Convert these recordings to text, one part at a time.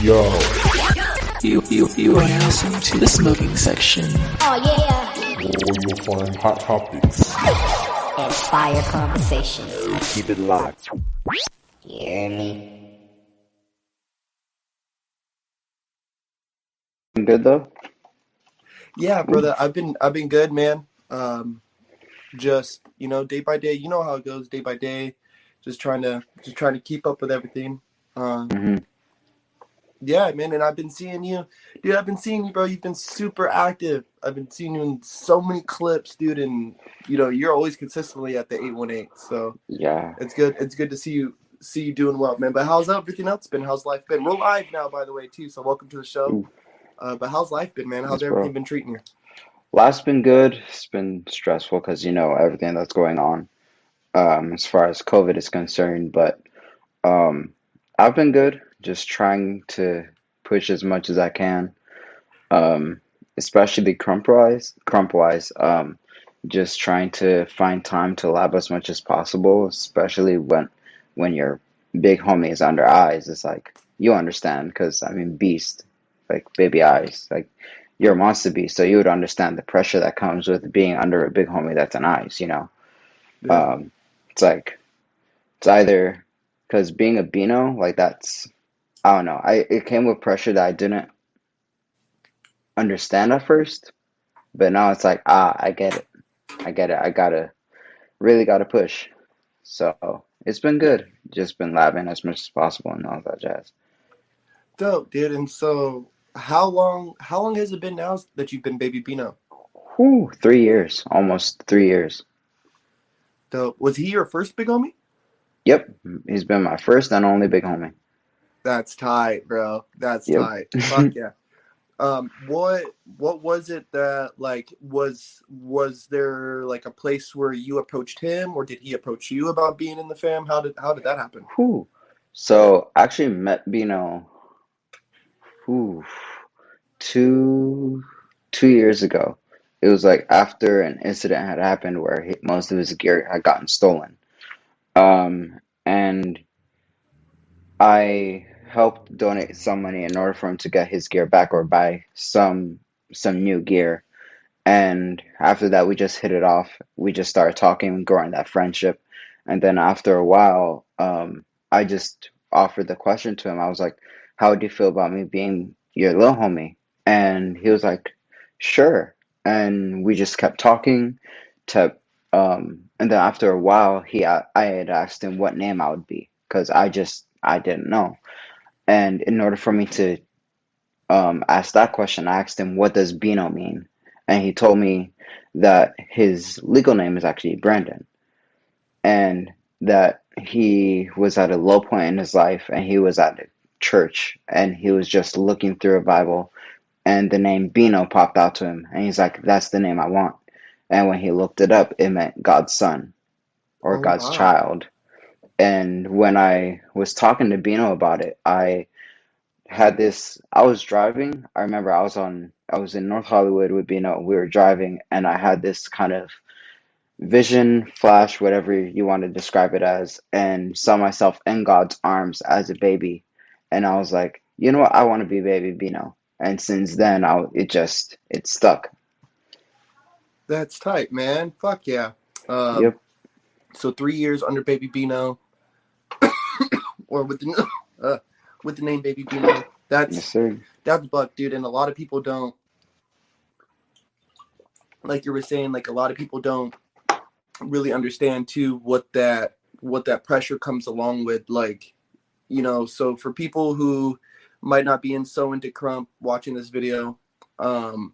Yo, You are now listening to the smoking section. Oh yeah, where you'll find hot topics. inspire conversation. Keep it locked. You hear me? Good though. Yeah, brother, I've been good, man. Just day by day. You know how it goes, day by day. Just trying to keep up with everything. Um, hmm yeah, man, and I've been seeing you, dude. I've been seeing you, bro. You've been super active. I've been seeing you in so many clips, dude, and you're always consistently at the 818. So Yeah. it's good. It's good to see you doing well, man. But how's everything else been? How's life been? We're live now, by the way, too. So welcome to the show. Ooh, But how's life been, man? How's yes, everything bro. been treating you? Life's been good. It's been stressful because everything that's going on as far as COVID is concerned. But um, I've been good. Just trying to push as much as I can. Um, especially crump wise. Just trying to find time to lab as much as possible. Especially when your big homie is under eyes. It's like you understand because I mean, beast, like baby eyes, like. You're a monster beast, so you would understand the pressure that comes with being under a big homie that's an ice. Yeah. Um, it's like it's either because being a Beno, like that's I don't know. It came with pressure that I didn't understand at first, but now it's like I get it. I get it. I really gotta push. So it's been good. Just been labbing as much as possible and all that jazz. Dope, dude. And so, how long has it been now that you've been Baby Beno? Whew, 3 years, almost 3 years. Dope. Was he your first big homie? Yep, he's been my first and only big homie. That's tight, bro. That's Yep. tight. Fuck yeah. What was it that was there like a place where you approached him, or did he approach you about being in the fam? How did that happen? Whew. So I actually met Bino whew, two 2 years ago. It was like after an incident had happened where most of his gear had gotten stolen. And I helped donate some money in order for him to get his gear back or buy some new gear. And after that, we just hit it off. We just started talking, growing that friendship. And then after a while, I just offered the question to him. I was like, "How would you feel about me being your little homie?" And he was like, "Sure." And we just kept talking. To, and then after a while, I had asked him what name I would be because I didn't know. And in order for me to ask that question, I asked him, "What does Bino mean?" And he told me that his legal name is actually Brandon, and that he was at a low point in his life, and he was at a church, and he was just looking through a Bible, and the name Bino popped out to him, and he's like, "That's the name I want." And when he looked it up, it meant God's son or Oh God's wow. child. And when I was talking to Bino about it, I was driving. I remember I was in North Hollywood with Bino. We were driving, and I had this kind of vision, flash, whatever you want to describe it as, and saw myself in God's arms as a baby. And I was like, you know what? I want to be baby Bino. And since then, it stuck. That's tight, man. Fuck yeah. Um, Yep. so 3 years under Baby Beno, or uh, with the name Baby Beno. Yes, That's sir. that's buck, dude. And a lot of people don't, like you were saying, like a lot of people don't really understand too what that pressure comes along with. Like, so for people who might not be so into Crump watching this video, um,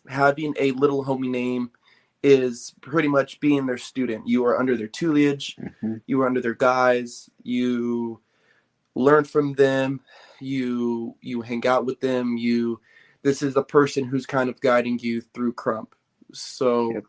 having a little homie name is pretty much being their student. You are under their tutelage, hmm you are under their guise, you learn from them, you hang out with them, this is the person who's kind of guiding you through Crump. So Yep.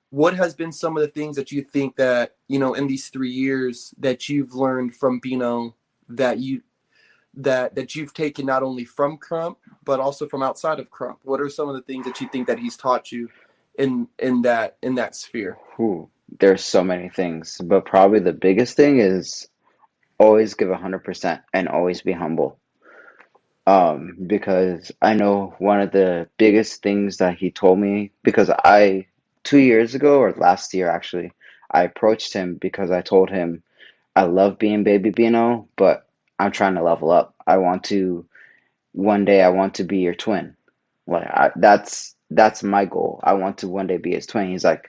what has been some of the things that you think that, in these 3 years that you've learned from Bino that you've taken not only from Crump but also from outside of Crump? What are some of the things that you think that he's taught you in that sphere? Whew. There's so many things, but probably the biggest thing is always give 100% and always be humble. Because I know one of the biggest things that he told me, because I 2 years ago or last year actually, I approached him because I told him I love being Baby Beno, but I'm trying to level up. I want to one day I want to be your twin. That's my goal. I want to one day be his twin. He's like,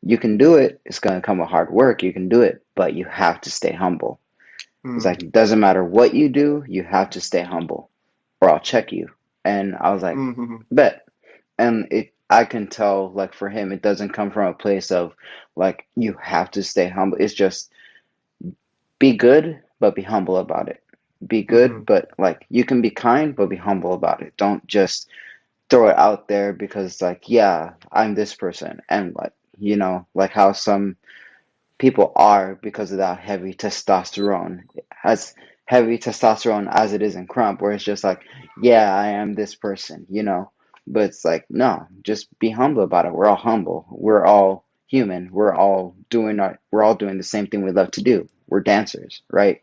you can do it. It's gonna come with hard work. You can do it, but you have to stay humble. It's Mm, like it doesn't matter what you do, you have to stay humble, or I'll check you. And I was like, mm-hmm, bet. And it I can tell like for him it doesn't come from a place of like you have to stay humble. It's just be good, but be humble about it. Be mm-hmm, good, but like you can be kind, but be humble about it. Don't just throw it out there because like, yeah, I'm this person. And like, like how some people are because of that heavy testosterone. As heavy testosterone as it is in Crump, where it's just like, yeah, I am this person. But it's like, no, just be humble about it. We're all humble. We're all human. We're all doing the same thing we love to do. We're dancers, right?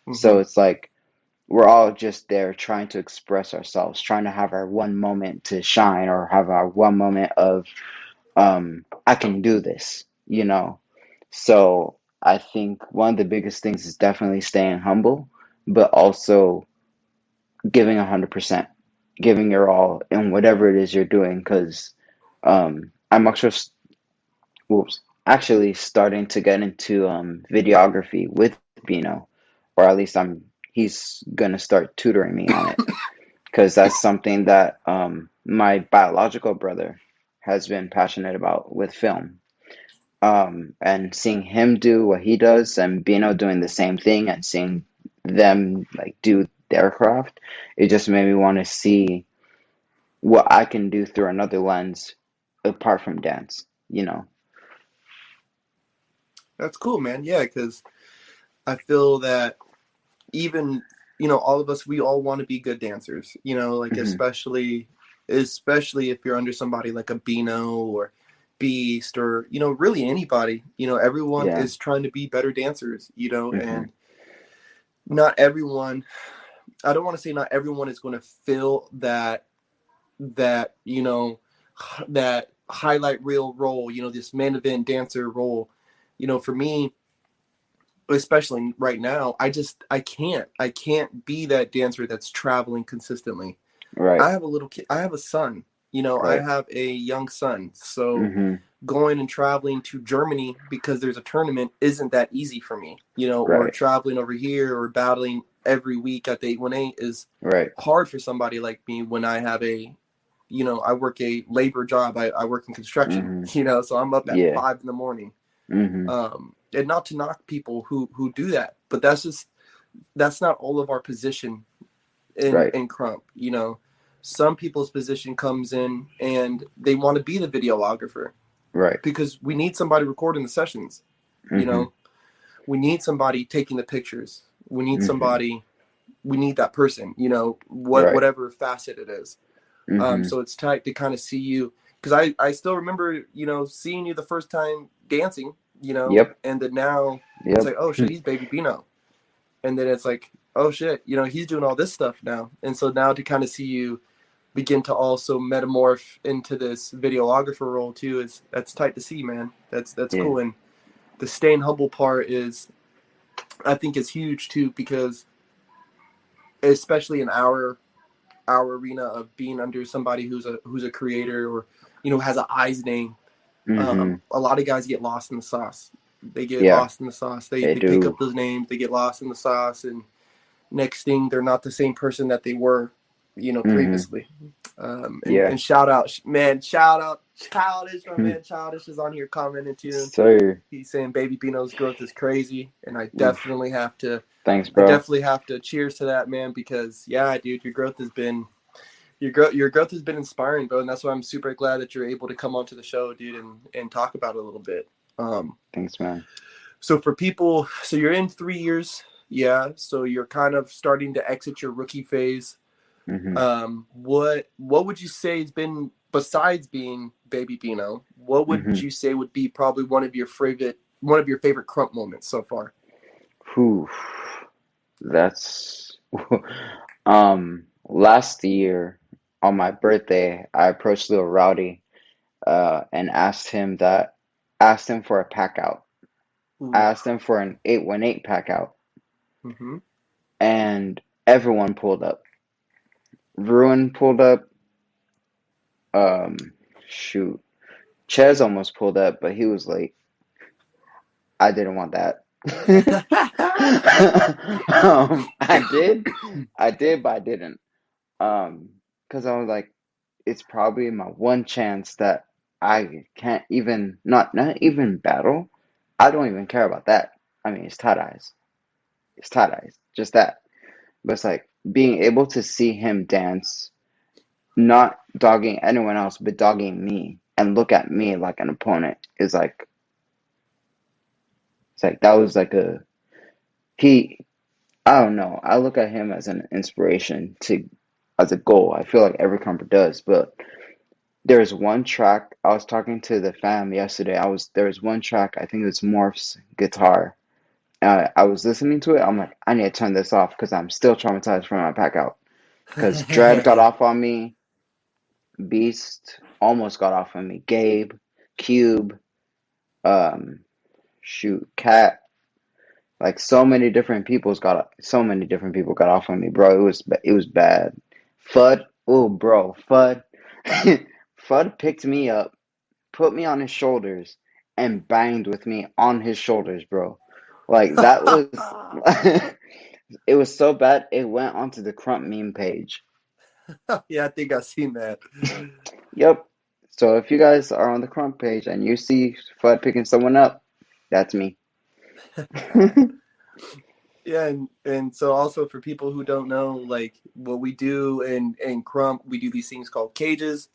mm-hmm. So it's like we're all just there trying to express ourselves, trying to have our one moment to shine or have our one moment of I can do this. So I think one of the biggest things is definitely staying humble, but also giving 100%, giving your all in whatever it is you're doing. Because I'm whoops, actually starting to get into videography with Bino, or at least he's gonna start tutoring me on it because that's something that my biological brother has been passionate about with film. And seeing him do what he does and Bino doing the same thing and seeing them like do their craft, it just made me want to see what I can do through another lens apart from dance. That's cool, man. Yeah, because I feel that even all of us, we all want to be good dancers. Like Hmm. especially if you're under somebody like a Beno or Beast or really anybody. Everyone Yeah. is trying to be better dancers. Hmm. And not everyone. I don't want to say not everyone is going to fill that that highlight reel role. This main event dancer role. For me, especially right now, I can't be that dancer that's traveling consistently. Right. I have a little kid, I have a son, I Right. have a young son. So Hmm. going and traveling to Germany because there's a tournament isn't that easy for me, or Right. traveling over here or battling every week at the 818 is Right. hard for somebody like me when I have I work a labor job. I work in construction, Hmm. so I'm up at Yeah. 5 in the morning. Hmm. And not to knock people who do that, but that's not all of our position Right. in Crump. Some people's position comes in and they want to be the videographer Right. because we need somebody recording the sessions. You Hmm. know, we need somebody taking the pictures. Hmm. We need that person. Right. Whatever facet it is. Hmm. So it's tight to kind of see you because I still remember seeing you the first time dancing. Yep. And then now it's Yep. like, oh shit, he's Baby Beno. And then it's like, oh shit, he's doing all this stuff now. And so now to kind of see you begin to also metamorph into this videographer role too is that's tight to see, man. That's Yeah. cool. And the staying humble part is I think is huge too because especially in our arena of being under somebody who's a creator or has an eyes name. Hmm. A lot of guys get lost in the sauce. They get Yeah. lost in the sauce. They They they pick do. up those names. They get lost in the sauce, and next thing they're not the same person that they were, Hmm. previously. And Yeah. and shout out, man, shout out, Childish, my man, Childish is on here commenting too. So, He's saying Baby Bino's growth is crazy, and oof. Thanks, I bro. definitely have to cheers to that, man, because yeah, dude, your growth has been inspiring, bro, and that's why I'm super glad that you're able to come onto the show, dude, and talk about it a little bit. Um, Thanks, man. so for people, so you're in 3 years, yeah. So you're kind of starting to exit your rookie phase. Hmm. What would you say has been besides being Baby Bino? What would Hmm. you say would be probably one of your favorite Crump moments so far? Whew. That's last year on my birthday, I approached Lil Rowdy and asked him for a pack out. I Ooh. asked him for an 818 pack out, Mm-hmm. and everyone pulled up. Ruin pulled up. Um, shoot, Ches almost pulled up, but he was late. I didn't want that. I did, but I didn't. Because I was like, it's probably my one chance that I can't even not even battle. I don't even care about that. I mean, it's tight eyes. It's tight eyes. Just that. But it's like being able to see him dance, not dogging anyone else, but dogging me, and look at me like an opponent is like it's like that was like a he. I don't know. I look at him as an inspiration to as a goal. I feel like every comper does, but there's one track. I was talking to the fam yesterday. There was one track. I think it was Morph's guitar. I was listening to it. I'm like, I need to turn this off because I'm still traumatized from my pack out. Because Dread got off on me. Beast almost got off on me. Gabe, Cube, um, Cat. Like so many different people got off on me, bro. It was bad. Fudd, oh bro, Fudd, Fudd picked me up, put me on his shoulders, and banged with me on his shoulders, bro. Like that was, it was so bad. It went onto the Krump meme page. Yeah, I think I've seen that. Yep. So if you guys are on the Krump page and you see Fudd picking someone up, that's me. Yeah, and so also for people who don't know, like what we do in Crump, we do these things called cages.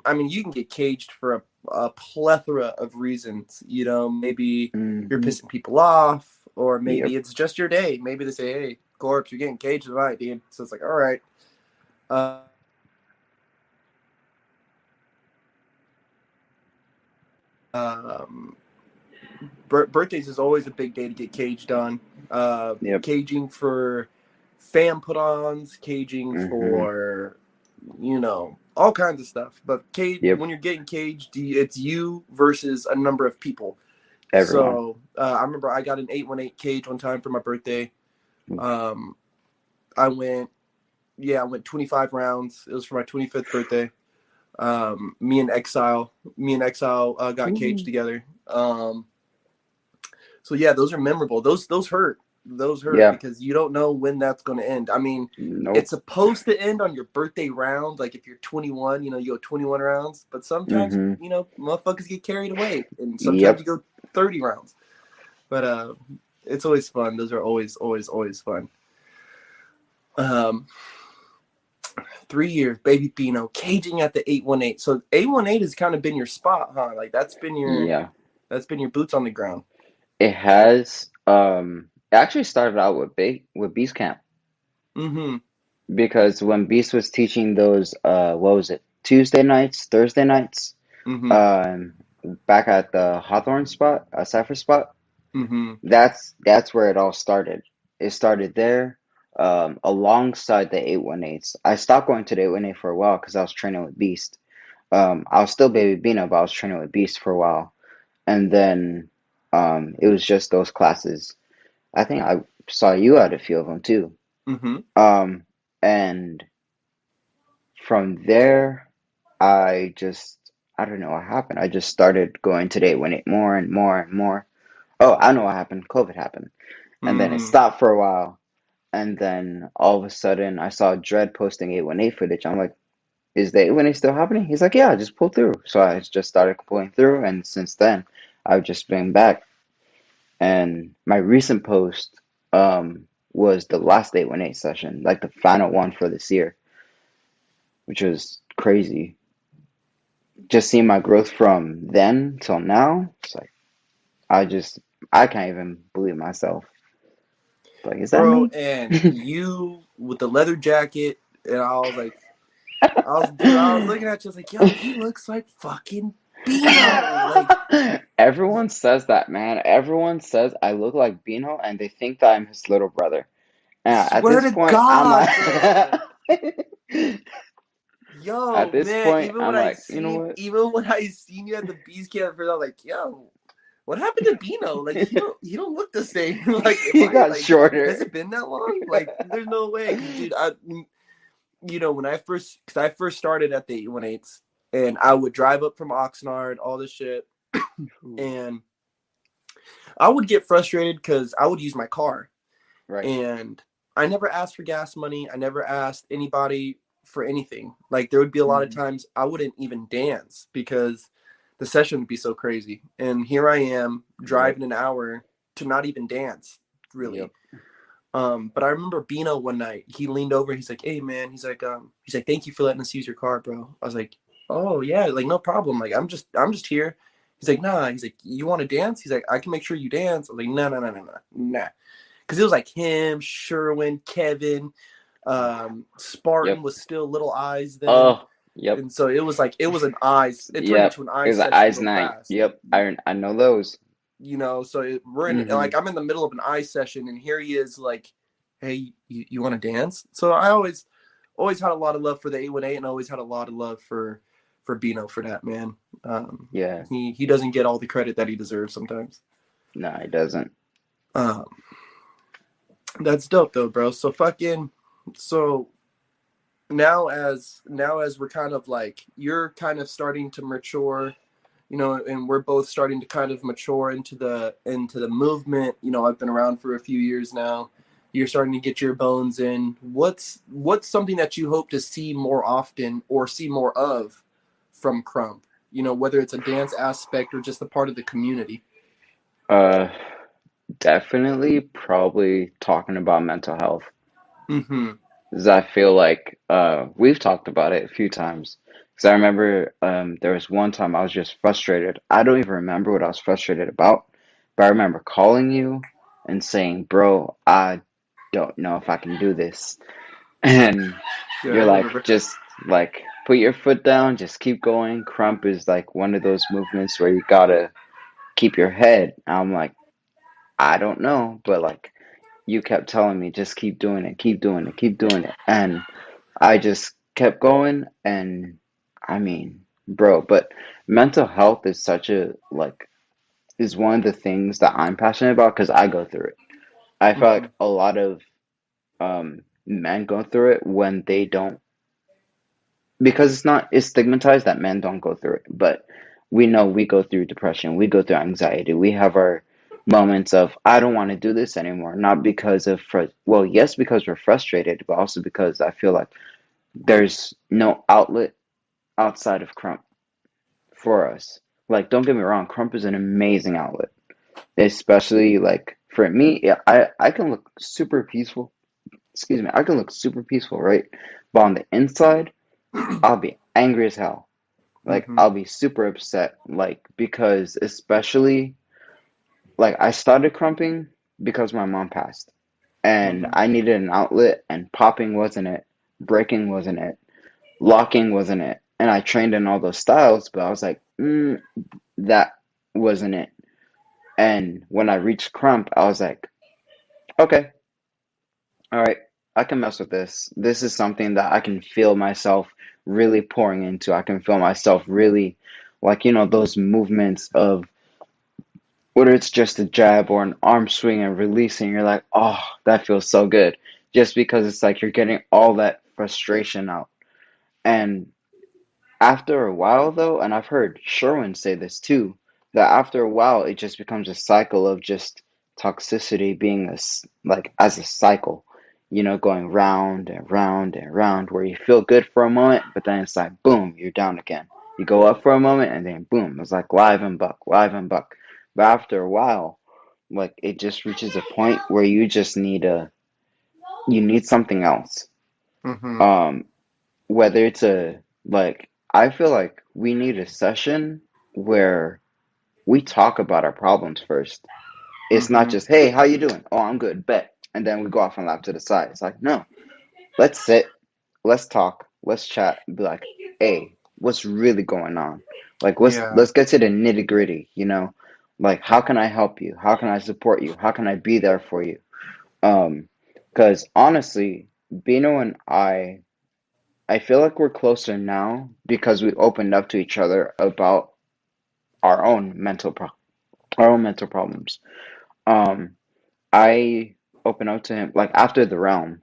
I mean, you can get caged for a plethora of reasons. You know, maybe you're Hmm. pissing people off, or maybe Yep. it's just your day. Maybe they say, "Hey, Corpse, you're getting caged tonight, dude." So it's like, all right. Uh, um, Birthdays is always a big day to get caged on. Yep. Caging for fan put-ons, caging Hmm. for all kinds of stuff. But Yep. when you're getting caged, it's you versus a number of people. Everyone. So I remember I got an 818 cage one time for my birthday. Um, I went 25 rounds. It was for my 25th birthday. Me and Exile got caged Ooh. together. So yeah, those are memorable. Those hurt. Those hurt Yeah. because you don't know when that's going to end. I mean, it's Nope. supposed to end on your birthday round. Like if you're 21, you go 21 rounds. But sometimes, Hmm. motherfuckers get carried away, and sometimes you Yep. go 30 rounds. But it's always fun. Those are always, always, always fun. Um, 3 years, baby Beno, caging at the 818. So 818 has kind of been your spot, huh? Like Yeah. that's been your boots on the ground. It has. It actually started out with Beast Camp Mm-hmm. because when Beast was teaching those, what was it, Tuesday nights, Thursday nights, Mm-hmm. um, back at the Hawthorne spot, a Cipher spot. Mm-hmm. That's where it all started. It started there, alongside the 818s. I stopped going to the 818 for a while because I was training with Beast. I was still Baby Bino, but I was training with Beast for a while, and then it was just those classes. I think I saw you at a few of them too. Mm-hmm. Um, and from there, I don't know what happened. I just started going to the 818 more and more and more. Oh, I know what happened. COVID happened. And then it Mm. stopped for a while. And then all of a sudden, I saw Dread posting 818 footage. I'm like, is the 818 still happening? He's like, yeah, just pull through. So I just started pulling through. And since then, I've just been back. And my recent post was the last 818 session, like the final one for this year, which was crazy. Just seeing my growth from then till now, it's like, I just, I can't even believe myself. Like, is that Bro, me? and you with the leather jacket, and I was like, I was looking at you, I was like, yo, he looks like fucking Beno. Like, Everyone says that, man. Everyone says I look like Bino, and they think that I'm his little brother. At swear this to point, I'm God, not. bro. At Yo, this man, point, I'm like, you know what? even when I seen you at the bees camp first, I was like, yo, what happened to Beno? Like he don't look the same. Like, am He I got like has shorter. it been that long? Like, there's no way. Cause dude, when cause I first started at the 818s and I would drive up from Oxnard, all this shit, and I would get frustrated because I would use my car. Right. And I never asked for gas money. I never asked anybody for anything. Like there would be a lot of times I wouldn't even dance because the session would be so crazy. And here I am driving an hour to not even dance, really. Yep. But I remember Beno one night, he leaned over, he's like, hey man, he's like, thank you for letting us use your car, bro. I was like, oh yeah, like no problem. Like I'm just here. He's like, nah, he's like, you want to dance? He's like, I can make sure you dance. I was like, nah. Because it was like him, Sherwin, Kevin, Spartan Yep. was still Little Eyes then. Oh, yep. And so it was like, it was an eyes. It turned Yep. into an It eyes was an session eyes real night. fast. Yep. I know those. So we're in, like, I'm in the middle of an eyes session and here he is like, hey, you want to dance? So I always had a lot of love for the 818 and always had a lot of love for Beno for that, man. Yeah. He doesn't get all the credit that he deserves sometimes. No, it doesn't. That's dope though, bro. So now as we're kind of like, you're kind of starting to mature, and we're both starting to kind of mature into the movement. I've been around for a few years now. You're starting to get your bones in. What's something that you hope to see more often or see more of from Krump? Whether it's a dance aspect or just a part of the community. Definitely probably talking about mental health. Mm-hmm. Because I feel like we've talked about it a few times. Because I remember there was one time I was just frustrated. I don't even remember what I was frustrated about, but I remember calling you and saying, "Bro, I don't know if I can do this." And Yeah, I you're like, remember. just like put your foot down, just keep going. Krump is like one of those movements where you gotta keep your head. I'm like, I don't know, but like you kept telling me, just keep doing it, keep doing it, keep doing it. And I just kept going. And I mean, bro, but mental health is such a, like, is one of the things that I'm passionate about because I go through it. I feel Mm-hmm. like a lot of men go through it when they don't, because it's stigmatized that men don't go through it, but we know we go through depression, we go through anxiety, we have our moments of I don't want to do this anymore, not because of well, yes, because we're frustrated, but also because I feel like there's no outlet outside of Crump for us. Like, don't get me wrong, Crump is an amazing outlet, especially like for me. Yeah, I can look super peaceful. Excuse me, I can look super peaceful, right? But on the inside, I'll be angry as hell. Like Mm-hmm. I'll be super upset, like because especially like I started crumping because my mom passed, and Mm-hmm. I needed an outlet, and popping wasn't it, breaking wasn't it, locking wasn't it, and I trained in all those styles, but I was like, that wasn't it. And when I reached crump, I was like, okay, all right, I can mess with this. This is something that I can feel myself really pouring into. I can feel myself really, like, those movements of whether it's just a jab or an arm swing and releasing, you're like, oh, that feels so good. Just because it's like you're getting all that frustration out. And after a while, though, and I've heard Sherwin say this too, that after a while, it just becomes a cycle of just toxicity being like as a cycle, going round and round and round, where you feel good for a moment, but then it's like, boom, you're down again. You go up for a moment, and then boom, it's like live and buck, live and buck. But after a while, like it just reaches a point where you need something else. Mm-hmm. Um, whether it's like I feel like we need a session where we talk about our problems first. It's not Mm-hmm. just, hey, how you doing? Oh, I'm good, bet. And then we go off and laugh to the side. It's like, no, let's sit, let's talk, let's chat, and be like, hey, what's really going on? Like Yeah. let's get to the nitty gritty, Like how can I help you? How can I support you? How can I be there for you? Because honestly, Bino and I I feel like we're closer now because we opened up to each other about our own our own mental problems. Um, I opened up to him like after the realm.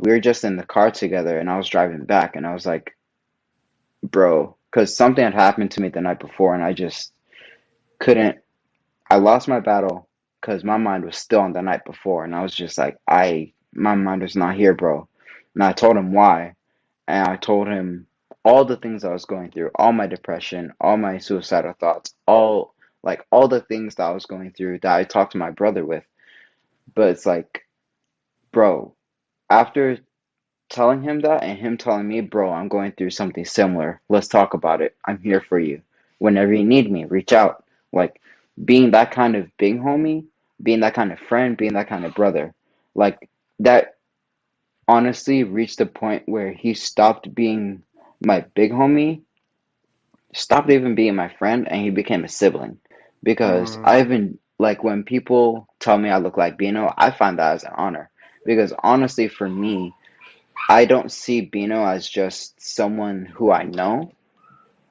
We were just in the car together, and I was driving back, and I was like, "Bro," because something had happened to me the night before, and I just couldn't. I lost my battle because my mind was still on the night before, and I was just like, my mind was not here, bro. And I told him why, and I told him all the things I was going through, all my depression, all my suicidal thoughts, all the things that I was going through that I talked to my brother with. But it's like, bro, after telling him that and him telling me, bro, I'm going through something similar. Let's talk about it. I'm here for you. Whenever you need me, reach out. Like being that kind of big homie, being that kind of friend, being that kind of brother. Like that honestly reached a point where he stopped being my big homie, stopped even being my friend, and he became a sibling. Because Mm, I've been like when people tell me I look like Beno, I find that as an honor. Because honestly, for me, I don't see Bino as just someone who I know.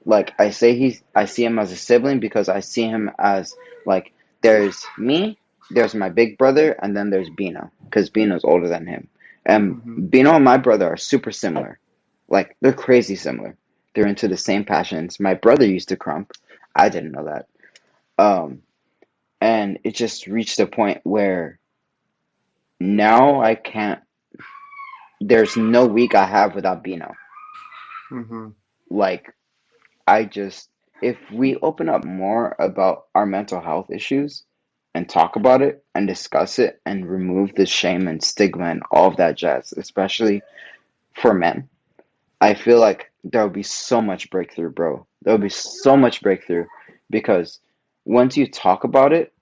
Like I see him as a sibling because I see him as like there's me, there's my big brother, and then there's Bino because Bino's older than him. And mhm. Bino and my brother are super similar. Like they're crazy similar. They're into the same passions. My brother used to krump. I didn't know that. Um, and it just reached a point where now I can't. There's no week I have without Bino. Mhm. Like I just, if we open up more about our mental health issues and talk about it and discuss it and remove the shame and stigma and all of that jazz, especially for men, I feel like there will be so much breakthrough, bro. There will be so much breakthrough because once you talk about it,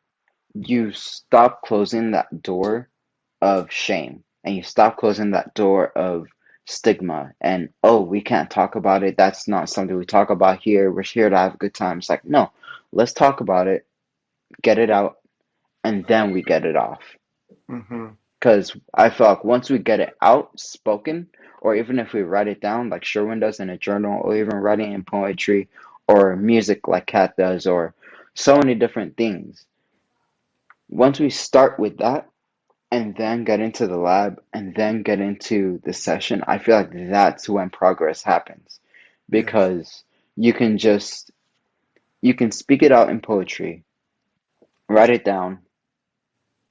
you stop closing that door of shame and you stop closing that door of stigma and oh we can't talk about it, that's not something we talk about here, we're here to have a good time. It's like no, let's talk about it, get it out, and then we get it off. Mhm. Because I feel like once we get it out spoken, or even if we write it down like Sherwin does in a journal, or even writing in poetry or music like Kat does, or so many different things, once we start with that and then get into the lab and then get into the session, I feel like that's when progress happens Yes. because you can just you can speak it out in poetry, write it down,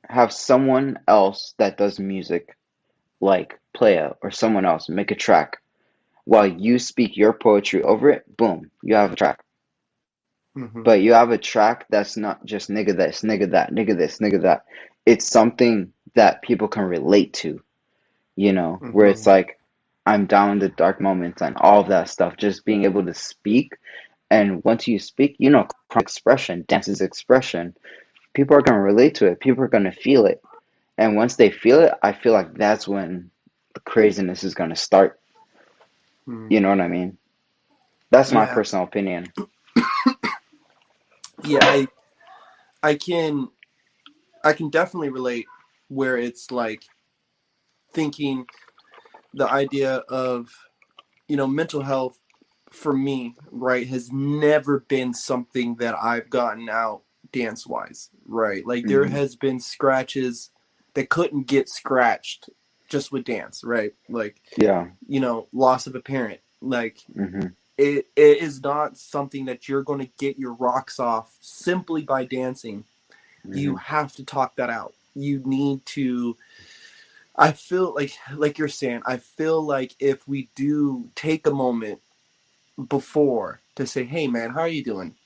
have someone else that does music like play it or someone else make a track while you speak your poetry over it, boom, you have a track. Mhm. But you have a track that's not just nigga this, nigga that, nigga this, nigga that. It's something that people can relate to, where it's Mhm. like I'm down in the dark moments and all of that stuff. Just being able to speak, and once you speak, expression, dance is expression. People are gonna relate to it. People are gonna feel it, and once they feel it, I feel like that's when the craziness is gonna start. Mm. You know what I mean? That's my Yeah. personal opinion. Yeah. I can I can definitely relate where it's like thinking the idea of mental health for me, right, has never been something that I've gotten out dance wise, right? Like there Hmm. has been scratches that couldn't get scratched just with dance, right? Like, Yeah. loss of a parent. Like Hmm. it is not something that you're going to get your rocks off simply by dancing. You Hmm. have to talk that out. You need to. I feel like you're saying, I feel like if we do take a moment before to say, "Hey, man, how are you doing?"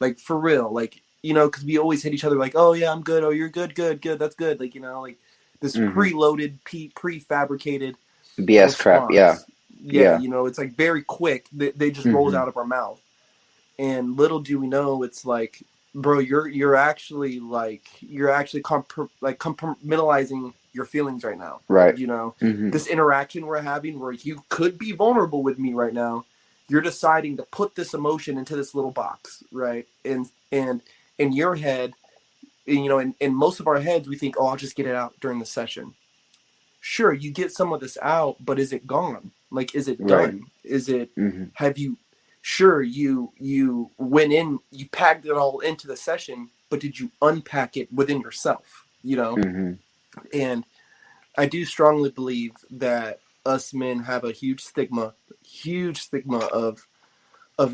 Like for real, like because we always hit each other like, "Oh yeah, I'm good. Oh, you're good, good, good. That's good." Like like this Hmm. preloaded, prefabricated BS crap. Yeah. response. Yeah, Yeah. it's like very quick. They just rolls Hmm. out of our mouth, and little do we know, it's like, bro, you're actually compartmentalizing your feelings right now. Right. You know, Hmm. this interaction we're having where you could be vulnerable with me right now, you're deciding to put this emotion into this little box, right? And in your head, in most of our heads, we think, oh, I'll just get it out during the session. sure, you get some of this out, but is it gone? Like, is it Right. done? Is it, Mm-hmm. have you, sure, you went in, you packed it all into the session, but did you unpack it within yourself, you know? Mm-hmm. And I do strongly believe that us men have a huge stigma of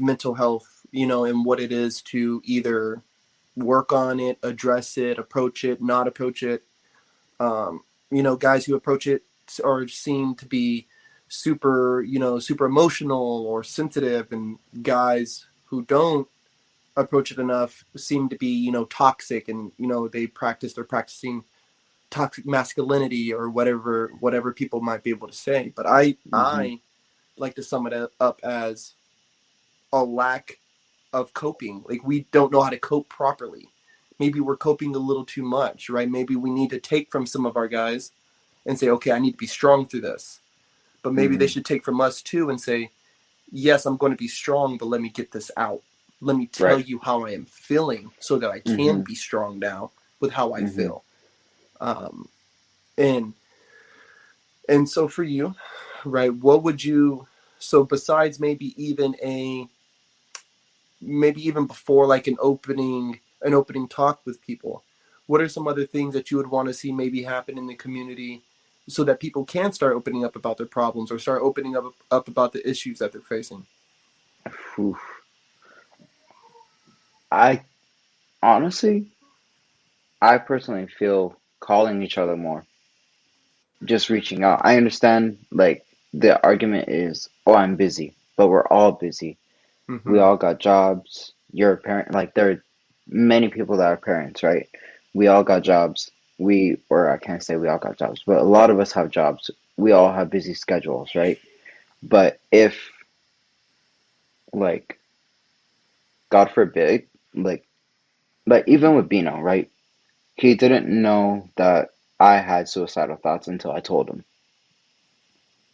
mental health, you know, and what it is to either work on it, address it, approach it, not approach it. You know, guys who approach it or seem to be super, you know, super emotional or sensitive, and guys who don't approach it enough seem to be, you know, toxic, and, you know, they're practicing toxic masculinity or whatever people might be able to say. But Mm-hmm. I like to sum it up as a lack of coping. Like, we don't know how to cope properly. Maybe we're coping a little too much, right? Maybe we need to take from some of our guys and say, okay, I need to be strong through this. But maybe they Mm-hmm. should take from us too and say, yes, I'm going to be strong, but let me get this out. Let me tell Right. you how I am feeling so that I can Mm-hmm. be strong now with how I Mm-hmm. feel. Um, and and so for you, right, what would you, so besides maybe even before like an opening talk with people, what are some other things that you would want to see maybe happen in the community so that people can start opening up about their problems or start opening up about the issues that they're facing? Oof. I honestly, I personally feel calling each other more, just reaching out. I understand, like, the argument is, oh, I'm busy, but we're all busy. We Mm-hmm. all got jobs. You're a parent. Like, there are many people that are parents, right? We all got jobs. Or I can't say we all got jobs, but a lot of us have jobs. We all have busy schedules, right? But if, like, God forbid, like, even with Beno, right? He didn't know that I had suicidal thoughts until I told him.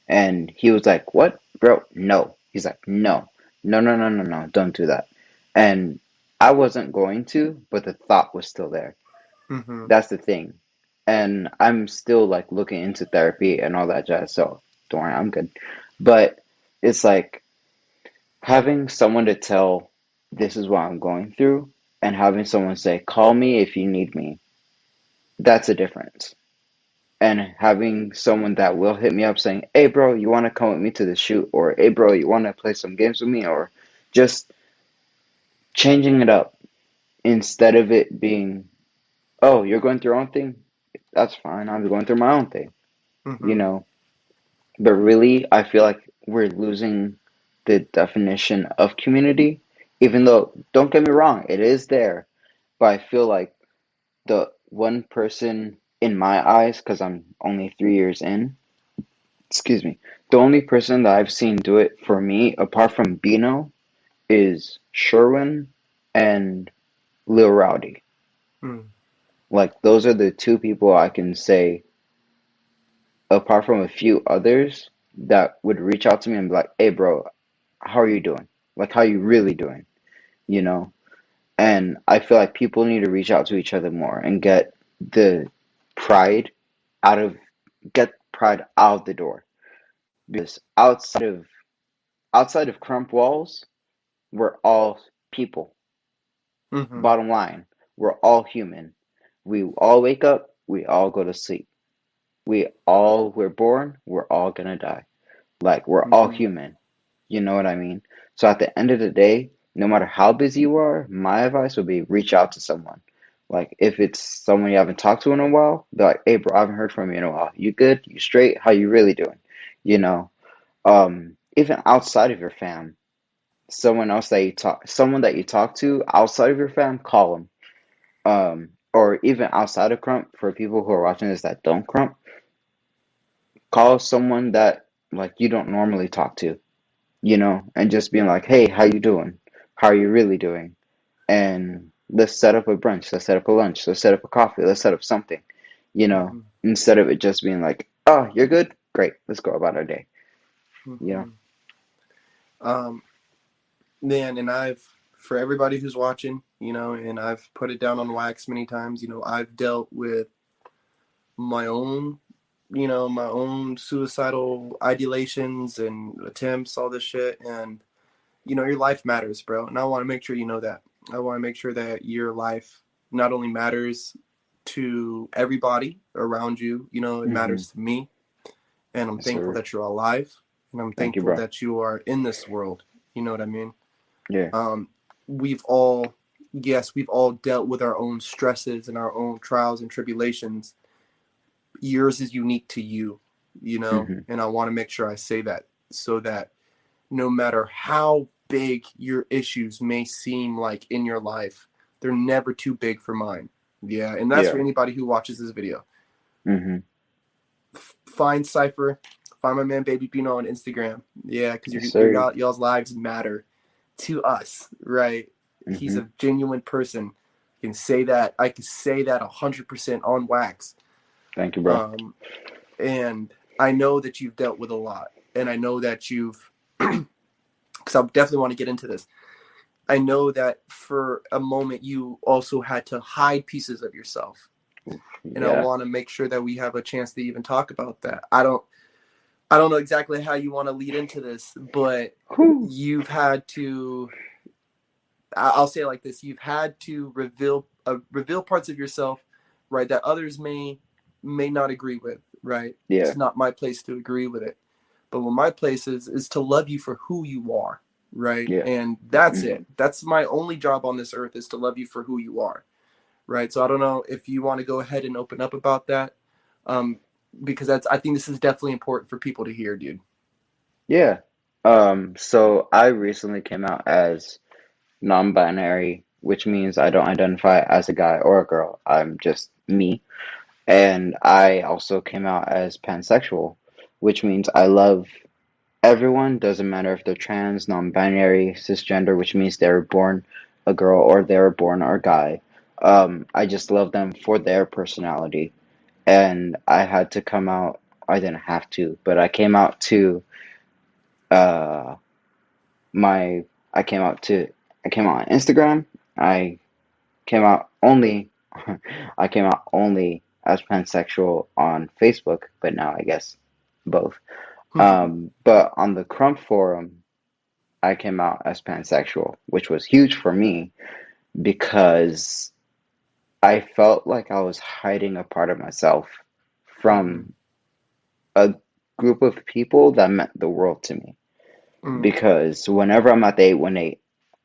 And he was like, "What, bro? No." He's like, "No, no, no, no, no, no, don't do that." And I wasn't going to, but the thought was still there. Mm-hmm. That's the thing. And I'm still like looking into therapy and all that jazz. So don't worry, I'm good. But it's like having someone to tell this is what I'm going through and having someone say, call me if you need me. That's a difference. And having someone that will hit me up saying, "Hey, bro, you want to come with me to the shoot?" or "Hey, bro, you want to play some games with me?" or just changing it up instead of it being, "Oh, you're going through your own thing. That's fine. I'm going through my own thing." You Mm-hmm. know. But really, I feel like we're losing the definition of community. Even though, don't get me wrong, it is there. But I feel like the one person in my eyes, because I'm only 3 years in, excuse me, the only person that I've seen do it for me, apart from Beno, is Sherwin and Lil Rowdy. Mm-hmm. Like, those are the two people I can say, apart from a few others, that would reach out to me and be like, "Hey, bro, how are you doing? Like, how you really doing?" You know? And I feel like people need to reach out to each other more and the pride out of, get pride out the door. Because outside of Crump walls, we're all people. Mm-hmm. Bottom line, we're all human. We all wake up, we all go to sleep. We're born, we're all gonna die. Like, we're all Mm-hmm. human. You know what I mean? So at the end of the day, no matter how busy you are, my advice would be reach out to someone. Like, if it's someone you haven't talked to in a while, be like, "Hey, bro, I haven't heard from you in a while. You good? You straight? How you really doing?" You know, even outside of your fam, someone that you talk to outside of your fam, call them. Or even outside of Crump, for people who are watching this that don't Crump, call someone that, like, you don't normally talk to, and just being like, "Hey, how you doing? How are you really doing?" And let's set up a brunch, let's set up a lunch, let's set up a coffee, let's set up something, Mm-hmm. instead of it just being like, "Oh, you're good? Great, let's go about our day." You know? Mm-hmm. Um, Man, and for everybody who's watching, you know, and I've put it down on wax many times, you know, I've dealt with my own my own suicidal ideations and attempts, all this shit. And, your life matters, bro. And I want to make sure you know that. I want to make sure that your life not only matters to everybody around you, it Mm-hmm. matters to me. And I'm Yes, thankful sir. that you're alive. And I'm Thank you, thankful bro. that you are in this world. You know what I mean? Yeah. Um, we've all, yes, we've all dealt with our own stresses and our own trials and tribulations. Yours is unique to you, Mm-hmm. and I want to make sure I say that so that no matter how big your issues may seem like in your life, they're never too big for mine. Yeah, and that's for Yeah. anybody who watches this video. Mm-hmm. Find Cipher, find my man Baby Beno on Instagram. Yeah, because Yes, sir. y'all's lives matter to us, right? He's Mm-hmm. a genuine person. I can say that. I can say that 100% on wax. Thank you, bro. Um, and I know that you've dealt with a lot, and I know that you've, because I definitely want to get into this. I know that for a moment you also had to hide pieces of yourself, and I Yeah. want to make sure that we have a chance to even talk about that. I don't know exactly how you want to lead into this, but Whew. you've had to. I'll say it like this: you've had to reveal parts of yourself, right, that others may not agree with, right? Yeah. It's not my place to agree with it, but what my place is to love you for who you are, right? Yeah. And that's Mm-hmm. it. That's my only job on this earth, is to love you for who you are, right? So I don't know if you want to go ahead and open up about that, um, because I think this is definitely important for people to hear, dude. Yeah. So I recently came out as non-binary, which means I don't identify as a guy or a girl. I'm just me. And I also came out as pansexual, which means I love everyone, doesn't matter if they're trans, non-binary, cisgender, which means they were born a girl or they were born a guy. I just love them for their personality. And I had to come out, I didn't have to, but I came out to uh my I came out to I came out on Instagram. I came out only I came out only as pansexual on Facebook, but now I guess both. But on the Krump forum, I came out as pansexual, which was huge for me because I felt like I was hiding a part of myself Mm-hmm. from a group of people that meant the world to me. Mm-hmm. Because whenever I'm at the 818,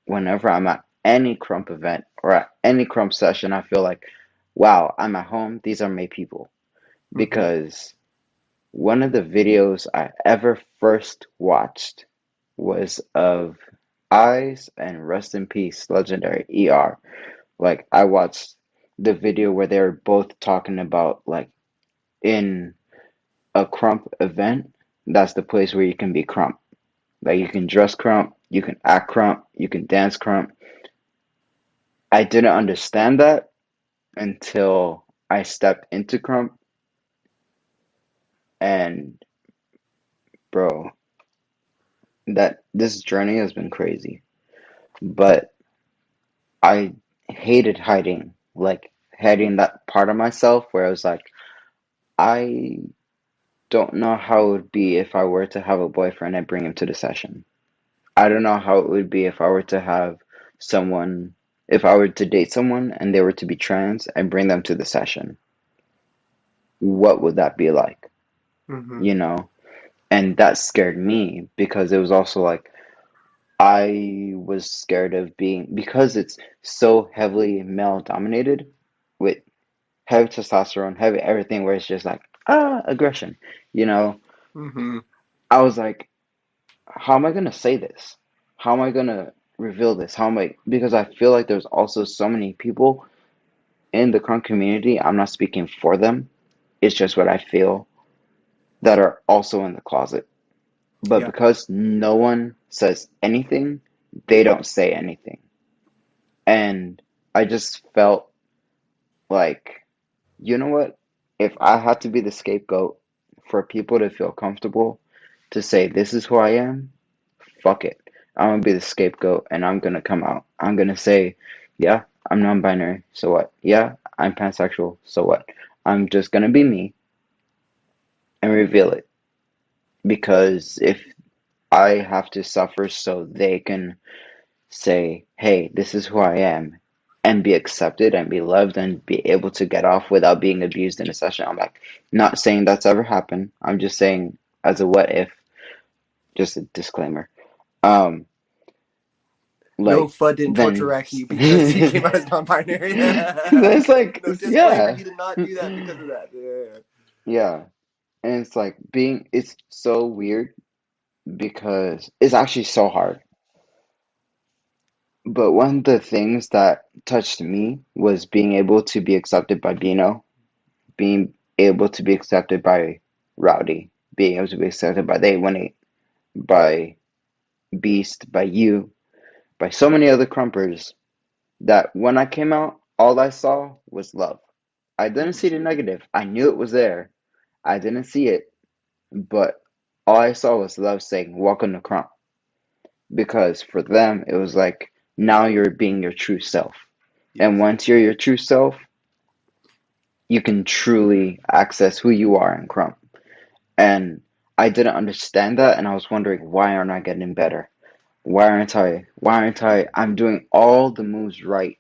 whenever I'm at any Krump event or at any Krump session, I feel like, wow, I'm at home. These are my people. Mm-hmm. Because one of the videos I ever first watched was of Eyes and Rest in Peace, legendary ER. Like, I watched the video where they were both talking about, like, in a Krump event, that's the place where you can be Krump. Like, you can dress Krump, you can act Krump, you can dance Krump. I didn't understand that until I stepped into Krump, and bro, that this journey has been crazy. But I hated hiding, like hiding that part of myself where I was like, I don't know how it would be if I were to have a boyfriend and bring him to the session. I don't know how it would be if I were to have someone, if I were to date someone and they were to be trans and bring them to the session. What would that be like? Mm-hmm. You know? And that scared me because it was also like I was scared of being, because it's so heavily male dominated with heavy testosterone, heavy everything, where it's just like, aggression, you know? Mm-hmm. I was like, how am I gonna say this? How am I gonna reveal this? How am I? Because I feel like there's also so many people in the crunk community. I'm not speaking for them. It's just what I feel, that are also in the closet. But Yeah. because no one says anything, they don't say anything. And I just felt like, you know what? If I had to be the scapegoat for people to feel comfortable to say, this is who I am, fuck it. I'm gonna be the scapegoat and I'm gonna come out. I'm gonna say, yeah, I'm non binary, so what? Yeah, I'm pansexual, so what? I'm just gonna be me. and reveal it. Because if I have to suffer so they can say, hey, this is who I am, and be accepted and be loved and be able to get off without being abused in a session. I'm like, not saying that's ever happened. I'm just saying as a what if, just a disclaimer. Um, No, like FUD didn't torture then Raki because he came out as non-binary. it's like No, disclaimer, yeah, he did not do that because of that. Yeah. yeah. And it's like it's so weird because it's actually so hard. But one of the things that touched me was being able to be accepted by Beno, being able to be accepted by Rowdy, being able to be accepted by the 818, by Beast, by you, by so many other crumpers that when I came out, all I saw was love. I didn't see the negative. I knew it was there. I didn't see it, but all I saw was love saying, welcome to Crump. Because for them, it was like, now you're being your true self. And Yes. once you're your true self, you can truly access who you are in Crump. And I didn't understand that, and I was wondering, why aren't I getting better? I'm doing all the moves right,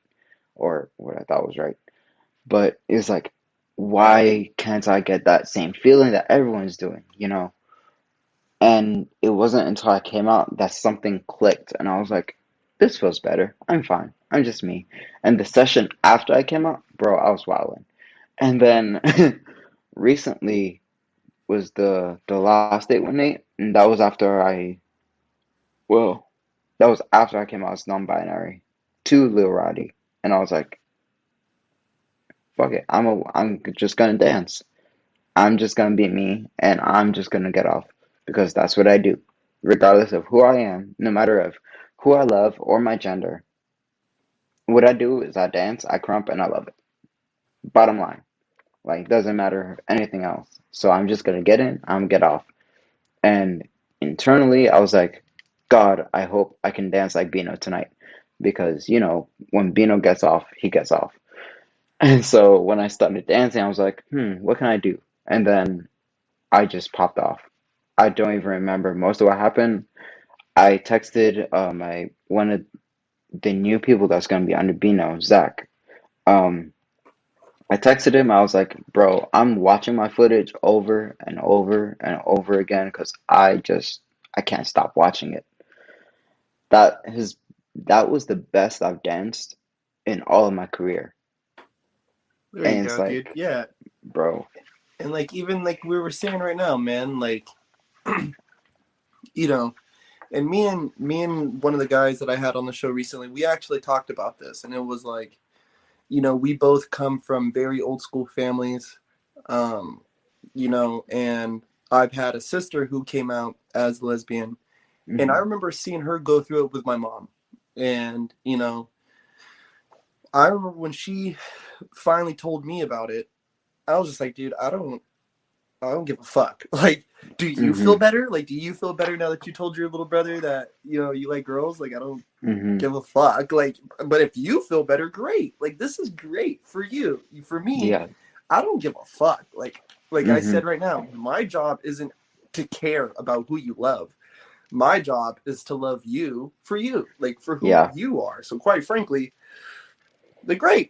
or what I thought was right. But it's like, why can't I get that same feeling that everyone's doing, you know? And it wasn't until I came out that something clicked, and I was like, this feels better. I'm fine. I'm just me. And the session after I came out, bro, I was wilding. And then recently was the last date with Nate, and that was after well, that was after I came out as non-binary to Lil Roddy, and I was like, fuck it, I'm just gonna dance. I'm just gonna be me, and I'm just gonna get off because that's what I do, regardless of who I am, no matter of who I love or my gender. What I do is I dance, I crump, and I love it. Bottom line, like doesn't matter anything else. So I'm just gonna get in, I'm gonna get off. And internally, I was like, God, I hope I can dance like Beno tonight. Because, when Beno gets off, he gets off. And so when I started dancing, I was like, what can I do? And then I just popped off. I don't even remember most of what happened. I texted one of the new people that's going to be under Beno, Zach. Um, I texted him. I was like, bro, I'm watching my footage over and over and over again because I can't stop watching it. That his that was the best I've danced in all of my career. There you And it's go, dude. like, Yeah. bro, And like even like we were saying right now, man, like you know, and me and one of the guys that I had on the show recently, we actually talked about this, and it was like, we both come from very old school families, um, and I've had a sister who came out as lesbian, and I hmm remember seeing her go through it with my mom, and I remember when she finally told me about it, I was just like, dude, I don't give a fuck. Like, do you feel hmm better? Like, do you feel better now that you told your little brother that, you like girls? Like, I don't hmm give a fuck. Like, but if you feel better, great. Like, this is great for you. For me, yeah, I don't give a fuck. Like I hmm said right now, my job isn't to care about who you love. My job is to love you, like for who yeah, you are. So quite frankly,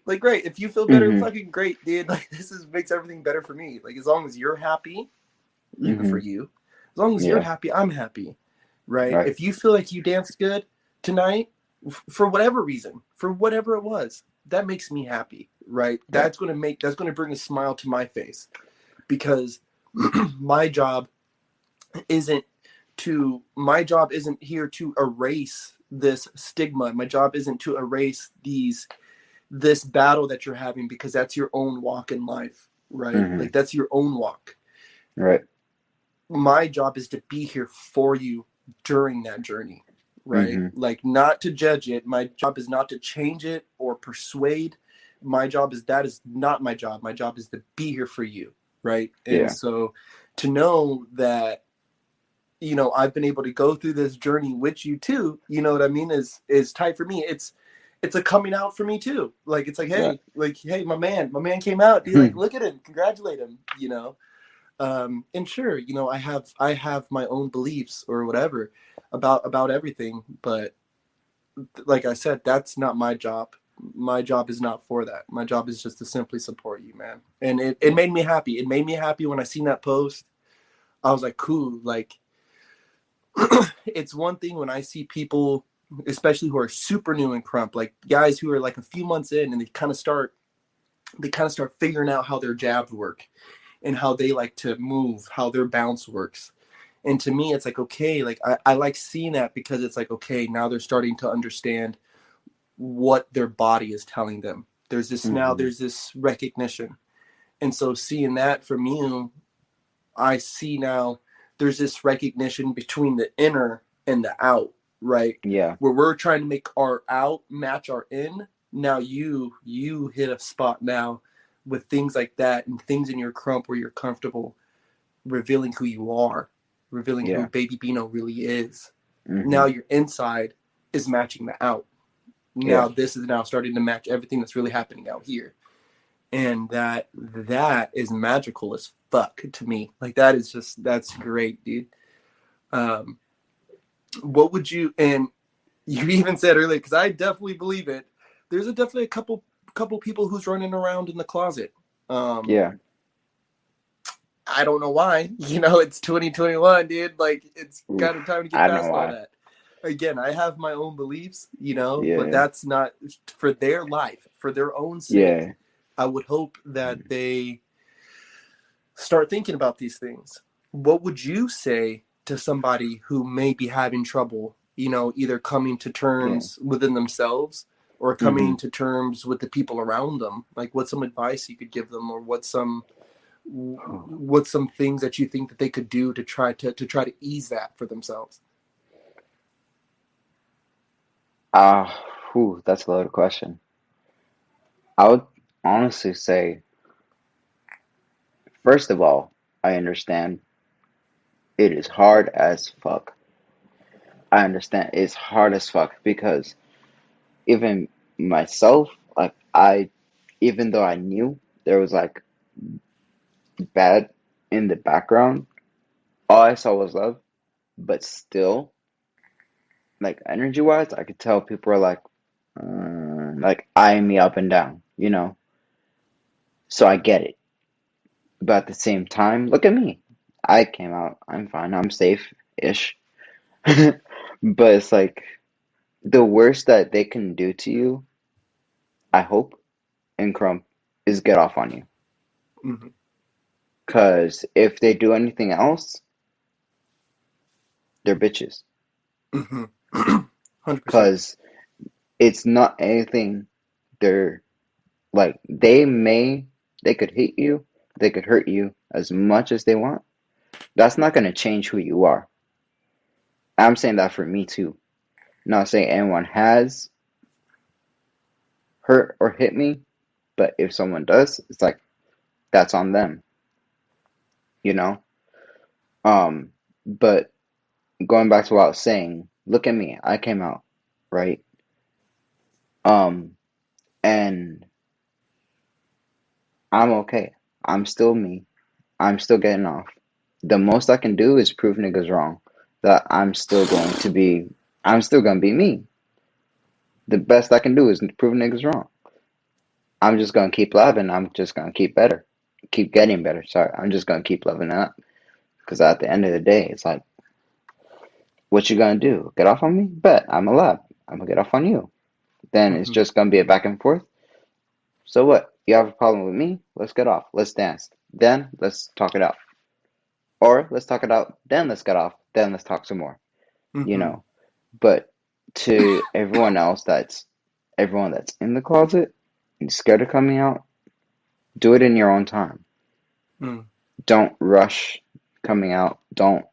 like great. If you feel better, hmm fucking great, dude. Like this makes everything better for me. Like as long as you're happy, good for hmm you. As long as you're yeah, happy, I'm happy. Right? right, If you feel like you danced good tonight, for whatever reason, for whatever it was, that makes me happy. Right? right, That's gonna bring a smile to my face because my job isn't my job isn't here to erase this stigma. My job isn't to erase this battle that you're having because that's your own walk in life, right? hmm Like that's your own walk. right, My job is to be here for you during that journey, right? hmm Like not to judge it. My job is not to change it or persuade. My job is that is not my job. My job is to be here for you, right? And yeah, so to know that I've been able to go through this journey with you too, you know what I mean, is tight for me. It's a coming out for me too. Like it's like, right, hey, my man came out, dude, like look at him, congratulate him, And sure, I have my own beliefs or whatever about everything, but like I said, that's not my job. My job is not for that. My job is just to simply support you, man. And it made me happy. It made me happy when I seen that post. I was like, cool. Like, it's one thing when I see people, especially who are super new in krump, like guys who are like a few months in and they kind of start figuring out how their jabs work and how they like to move, how their bounce works. And to me, it's like, okay, like I like seeing that because it's like, okay, now they're starting to understand what their body is telling them. Mm-hmm. There's this recognition. And so seeing that from you, I see now there's this recognition between the inner and the out, right? Yeah. Where we're trying to make our out match our in. Now you hit a spot now with things like that and things in your krump where you're comfortable revealing who you are, revealing who Yeah. baby Beno really is. Mm-hmm. Now your inside is matching the out. Now Yeah. this is now starting to match everything that's really happening out here. And that is magical as fuck to me. Like that's great, dude. Um, what would you and you even said earlier because I definitely believe it. There's definitely a couple people who's running around in the closet. Um, Yeah. I don't know why. It's 2021, dude. Like it's Oof. kind of time to get I know past all why. that. Again, I have my own beliefs, but Yeah. that's not for their life, for their own sake. Yeah. I would hope that they start thinking about these things. What would you say to somebody who may be having trouble, either coming to Yeah. terms within themselves or Mm-hmm. coming to terms with the people around them? Like what's some advice you could give them or what's some things that you think that they could do to try to ease that for themselves? That's a loaded question. I would honestly say, first of all, I understand it is hard as fuck. I understand it's hard as fuck because even myself, like even though I knew there was like bad in the background, all I saw was love, but still, like energy wise, I could tell people were like eyeing me up and down, you know? So I get it. But at the same time, look at me. I came out, I'm fine, I'm safe ish. But it's like the worst that they can do to you, I hope, in Crump, is get off on you. Mm-hmm. Because if they do anything else, they're bitches. Mm-hmm. 100%. Because it's not anything they're like, they could hit you, they could hurt you as much as they want. That's not going to change who you are. I'm saying that for me too. Not saying anyone has hurt or hit me, but if someone does, it's like, that's on them, you know? Um, but going back to what I was saying, look at me. I came out, right? Um, and I'm okay. I'm still me. I'm still getting off. The most I can do is prove niggas wrong. That I'm still gonna be me. The best I can do is prove niggas wrong. I'm just gonna keep loving. I'm just gonna keep better. Keep getting better. Sorry. I'm just gonna keep loving up. Because at the end of the day, it's like, what you gonna do? Get off on me? Bet. I'm alive. I'm gonna get off on you. Then it's Mm-hmm. just gonna be a back and forth. So what? You have a problem with me? Let's get off. Let's dance. Then let's talk it out. Or let's talk it out. Then let's get off. Then let's talk some more. You Mm-hmm. know. But to everyone that's in the closet and scared of coming out, do it in your own time. Mm. Don't rush coming out. Don't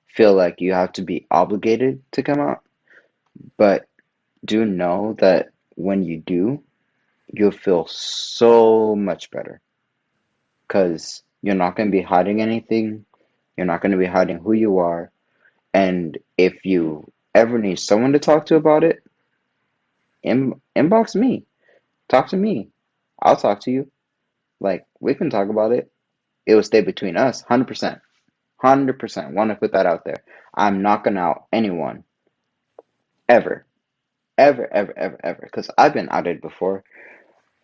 feel like you have to be obligated to come out. But do know that when you do, you'll feel so much better because you're not going to be hiding anything. You're not going to be hiding who you are. And if you ever need someone to talk to about it, inbox me. Talk to me. I'll talk to you. Like, we can talk about it. it will stay between us, 100%. 100%. Want to put that out there. I'm not gonna out anyone ever, ever, ever, ever, ever. Because I've been outed before.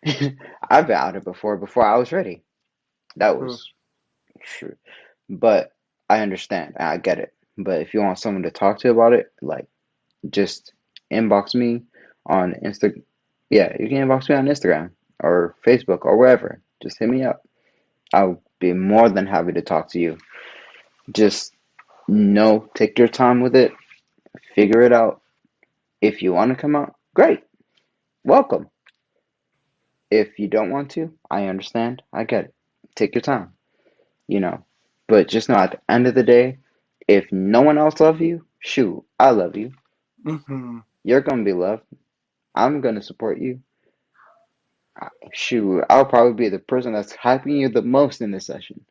I've been outed before I was ready. That Hmm. was true. But I understand. I get it. But if you want someone to talk to about it, like just inbox me on Insta. Yeah, you can inbox me on Instagram or Facebook or wherever. Just hit me up. I'll be more than happy to talk to you. Just take your time with it, figure it out. If you want to come out, great. Welcome. If you don't want to, I understand. I get it. Take your time, you know. But just know at the end of the day, if no one else loves you, shoot, I love you. Mm-hmm. You're gonna be loved. I'm gonna support you. Shoot, I'll probably be the person that's hyping you the most in this session.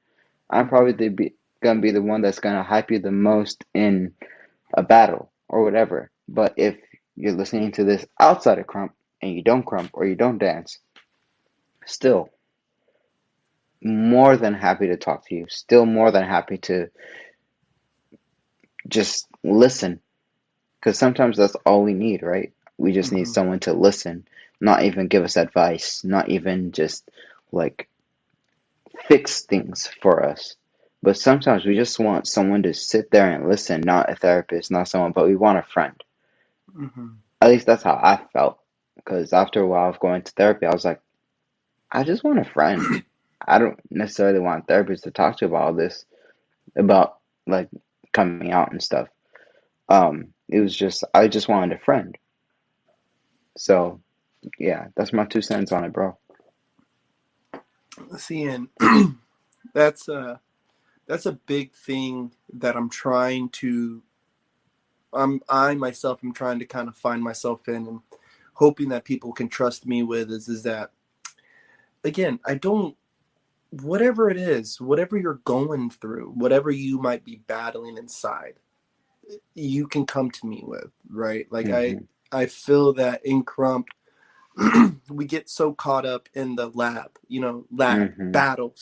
I'm probably Mm-hmm. gonna be the one that's gonna hype you the most in a battle or whatever. But if you're listening to this outside of krump and you don't krump or you don't dance, still more than happy to talk to you. Still more than happy to just listen. Because sometimes that's all we need, right? We just need Mm-hmm. someone to listen, not even give us advice, not even just like fix things for us. But sometimes we just want someone to sit there and listen, not a therapist, not someone, but we want a friend. Mm-hmm. At least that's how I felt. Because after a while of going to therapy, I was like, I just want a friend. I don't necessarily want therapists to talk to about all this, about like coming out and stuff. It was just, I just wanted a friend. So, yeah, that's my 2 cents on it, bro. See, and that's a big thing that I'm trying to. I myself am trying to kind of find myself in, and hoping that people can trust me with is that, again, I don't, whatever it is, whatever you're going through, whatever you might be battling inside, you can come to me with, right? Like Mm-hmm. I feel that in krump we get so caught up in the Mm-hmm. lab battle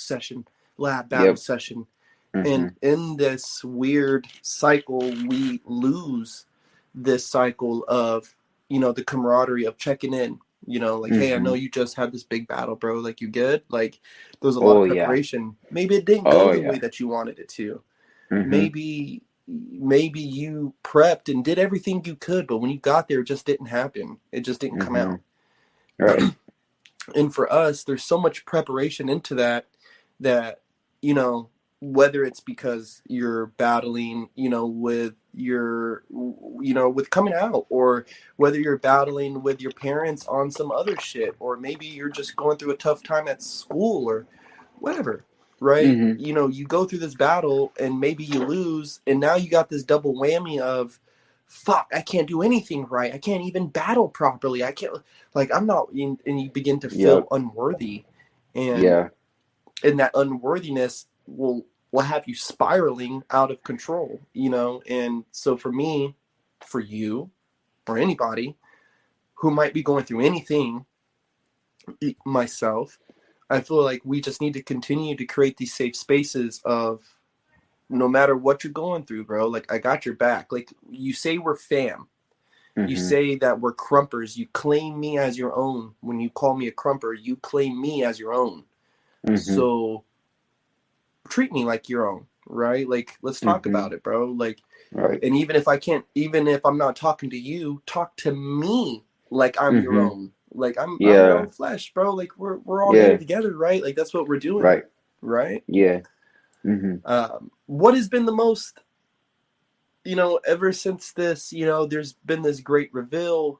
Yep. session, Mm-hmm. and in this weird cycle we lose this cycle of, the camaraderie of checking in, like, hey, I know Mm-hmm. you just had this big battle, bro, like, you good? Like, there was a lot Oh, of yeah. preparation. Maybe it didn't go Oh, the way yeah. that you wanted it to. Mm-hmm. Maybe you prepped and did everything you could, but when you got there, it just didn't happen. It just didn't come Mm-hmm. out. Right. And for us, there's so much preparation into that you know whether it's because you're battling, with your, with coming out, or whether you're battling with your parents on some other shit, or maybe you're just going through a tough time at school or whatever, right? Mm-hmm. You go through this battle and maybe you lose, and now you got this double whammy of, fuck, I can't do anything right. I can't even battle properly. I can't, like, I'm not in, and you begin to feel Yep. unworthy. And Yeah. that unworthiness will have you spiraling out of control, And so for me, for you, for anybody who might be going through anything, myself, I feel like we just need to continue to create these safe spaces of, no matter what you're going through, bro, like, I got your back. Like, you say we're fam. You Mm-hmm. say that we're krumpers. You claim me as your own. When you call me a krumper, you claim me as your own. Mm-hmm. So treat me like your own, right? Like, let's talk Mm-hmm. about it, bro. Like, Right. and even if I'm not talking to you, talk to me like I'm your Mm-hmm. own. Like, I'm your own Yeah. flesh, bro. Like, we're all in it Yeah. together, right? Like, that's what we're doing, Right. right? Yeah. Mm-hmm. What has been the most, ever since this, there's been this great reveal,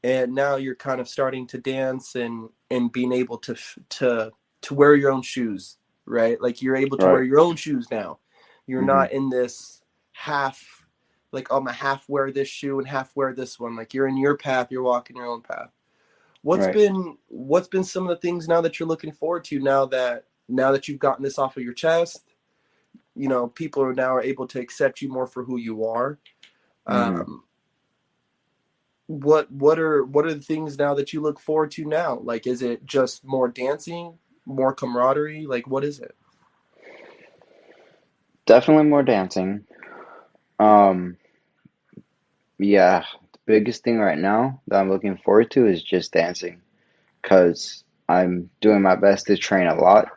and now you're kind of starting to dance and being able to wear your own shoes, right? Like, you're able to wear Right. your own shoes now. You're Mm-hmm. not in this half, like, I'm a half wear this shoe and half wear this one. Like, you're in your path, you're walking your own path. Right. What's been some of the things now that you're looking forward to, now that you've gotten this off of your chest? People are now able to accept you more for who you are. Mm-hmm. um what are the things now that you look forward to now? Like, is it just more dancing, more camaraderie? Like, what is it? Definitely more dancing. Um, yeah, the biggest thing right now that I'm looking forward to is just dancing because I'm doing my best to train a lot,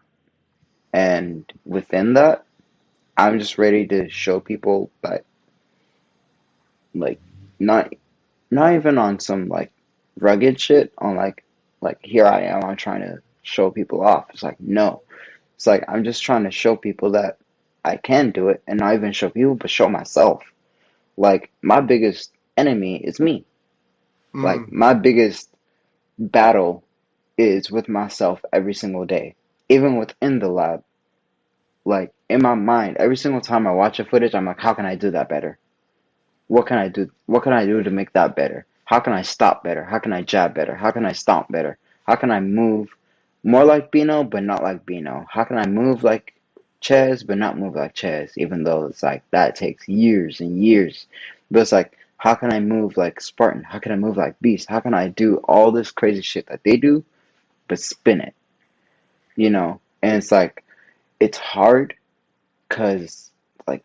and within that, I'm just ready to show people that like not not even on some like rugged shit on like here I am, I'm trying to show people off. It's like no. It's like I'm just trying to show people that I can do it and not even show people but show myself. Like my biggest enemy is me. Like Mm. my biggest battle is with myself every single day. Even within the lab. Like in my mind, every single time I watch a footage, I'm like, how can I do that better? What can I do? What can I do to make that better? How can I stop better? How can I jab better? How can I stomp better? How can I move more like Beno but not like Beno? How can I move like Ches but not move like Ches? Even though it's like that takes years and years. But it's like, how can I move like Spartan? How can I move like Beast? How can I do all this crazy shit that they do but spin it? You know? And it's like, it's hard because like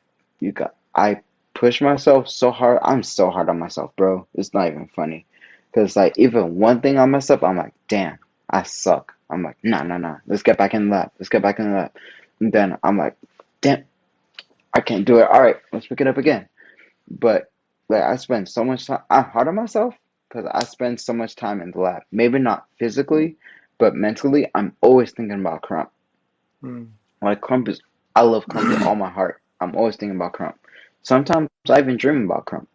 I push myself so hard. I'm so hard on myself, bro. It's not even funny. Cause like even one thing I mess up, I'm like, damn, I suck. I'm like, nah, nah, nah. Let's get back in the lab. Let's get back in the lab. And then I'm like, damn, I can't do it. All right, let's pick it up again. But like I spend so much time. I'm hard on myself because I spend so much time in the lab. Maybe not physically, but mentally, I'm always thinking about krump. Mm. Like krump is, I love krump with all my heart. I'm always thinking about krump. Sometimes I even dream about krump.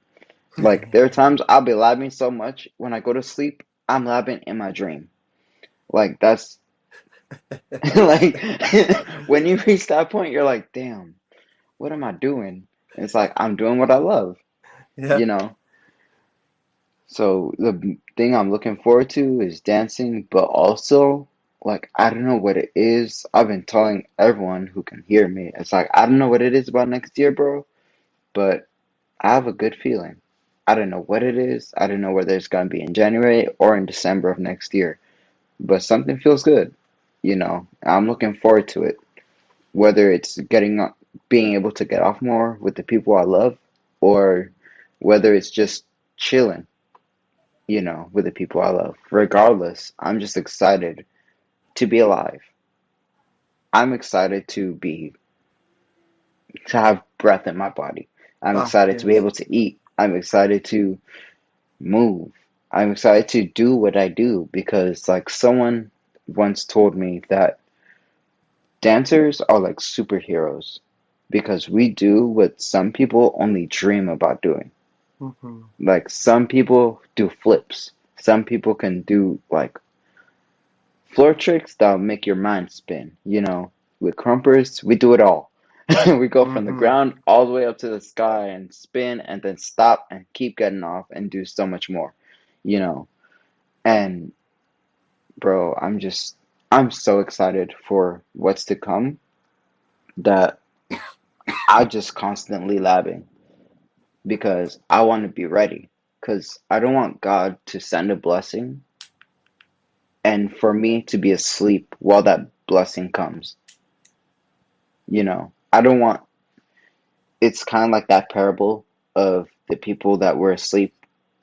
Like there are times I'll be labbing so much when I go to sleep, I'm labbing in my dream. Like that's like when you reach that point, you're like, damn, what am I doing? And it's like I'm doing what I love, Yeah. you know. So the thing I'm looking forward to is dancing, but also like I don't know what it is. I've been telling everyone who can hear me. It's like I don't know what it is about next year, bro, but I have a good feeling. I don't know what it is. I don't know whether it's going to be in January or in December of next year, but something feels good. You know, I'm looking forward to it. Whether it's being able to get off more with the people I love, or whether it's just chilling, you know, with the people I love. Regardless, I'm just excited to be alive. I'm excited to have breath in my body. I'm Ah, excited to be yes. able to eat. I'm excited to move. I'm excited to do what I do because, like, someone once told me that dancers are like superheroes because we do what some people only dream about doing. Mm-hmm. Like, some people do flips, some people can do like floor tricks that'll make your mind spin. You know, with crumpers, we do it all. We go from the Mm-hmm. ground all the way up to the sky and spin and then stop and keep getting off and do so much more, you know. And bro, I'm so excited for what's to come that I just constantly labbing because I want to be ready. Because I don't want God to send a blessing and for me to be asleep while that blessing comes. You know, I don't want it's kind of like that parable of the people that were asleep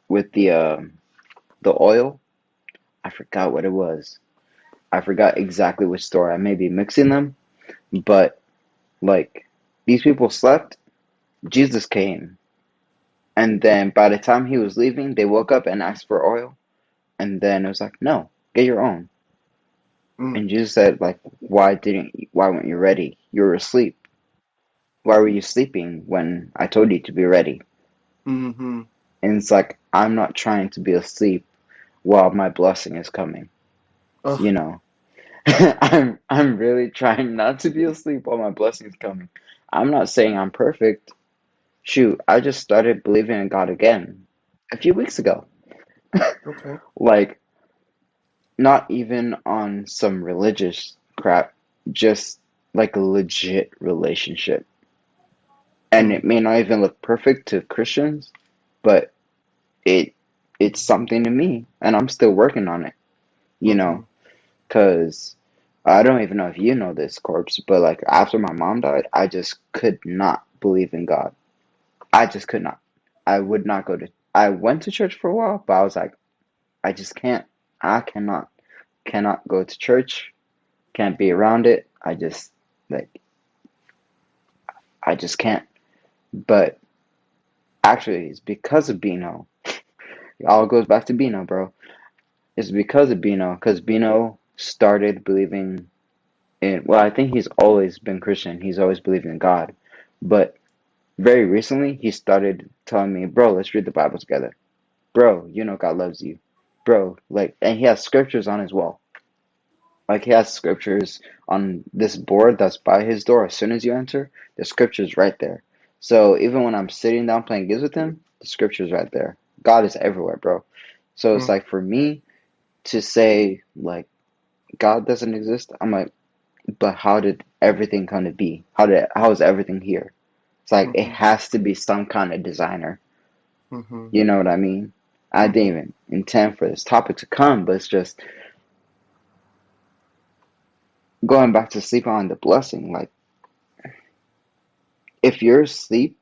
with the oil. I forgot what it was. I forgot exactly which story. I may be mixing them, but like these people slept. Jesus came, and then by the time he was leaving, they woke up and asked for oil, and then it was like, no, get your own. Mm. And Jesus said, like, why weren't you ready? You were asleep. Why were you sleeping when I told you to be ready? Mm-hmm. And it's like I'm not trying to be asleep while my blessing is coming. Oh, You know, I'm really trying not to be asleep while my blessing is coming. I'm not saying I'm perfect. Shoot, I just started believing in God again a few weeks ago. okay. Like, not even on some religious crap, just like a legit relationship. And Mm. it may not even look perfect to Christians, but it it's something to me, and I'm still working on it, you Mm-hmm. know, because I don't even know if you know this, Corpse, but like after my mom died, I just could not believe in God. I just could not. I would not go to. I went to church for a while, but I was like, I just can't. I cannot go to church. Can't be around it. Like I just can't. But actually, it's because of Beno. It all goes back to Beno, bro. It's because of Beno, because Beno started believing in. Well, I think he's always been Christian. He's always believed in God, but very recently he started telling me, "Bro, let's read the Bible together. Bro, you know God loves you, bro." Like, and he has scriptures on his wall. Like he has scriptures on this board that's by his door. As soon as you enter, the scripture's right there. So even when I'm sitting down playing games with him, the scripture's right there. God is everywhere, bro. So it's Mm, like for me to say like God doesn't exist, I'm like, but how did everything come to be? How is everything here? It's like it mhm, has to be some kind of designer. mhm, You know what I mean? I didn't mhm, even intend for this topic to come, but it's just going back to sleep on the blessing. Like if you're asleep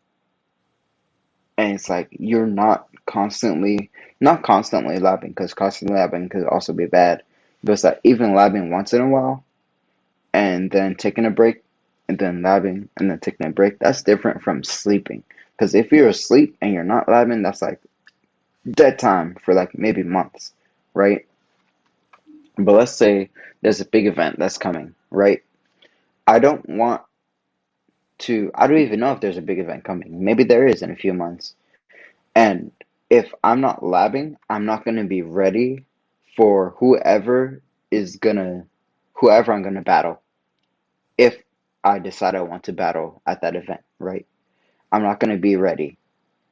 and it's like you're not constantly labbing, because constantly labbing could also be bad, but it's like even labbing once in a while and then taking a break and then labbing and then taking a break, that's different from sleeping. Because if you're asleep and you're not labbing, that's like dead time for like maybe months, right? But let's say there's a big event that's coming, right? I don't want I don't even know if there's a big event coming. Maybe there is in a few months. And if I'm not labbing, I'm not going to be ready for whoever I'm going to battle. If I decide I want to battle at that event, right? I'm not going to be ready.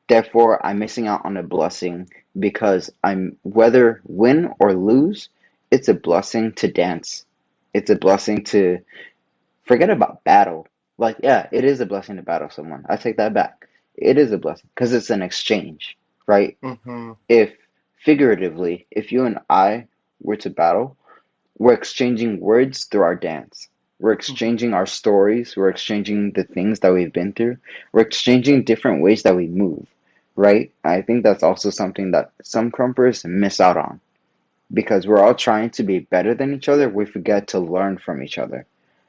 Therefore, I'm missing out on a blessing because whether win or lose, it's a blessing to dance. It's a blessing to forget about battle. Like, yeah, it is a blessing to battle someone. I take that back. It is a blessing because it's an exchange, right? mhm, If figuratively, if you and I were to battle, we're exchanging words through our dance. We're mhm, exchanging our stories. We're exchanging the things that we've been through. We're exchanging different ways that we move, right? I think that's also something that some crumpers miss out on because we're all trying to be better than each other. We forget to learn from each other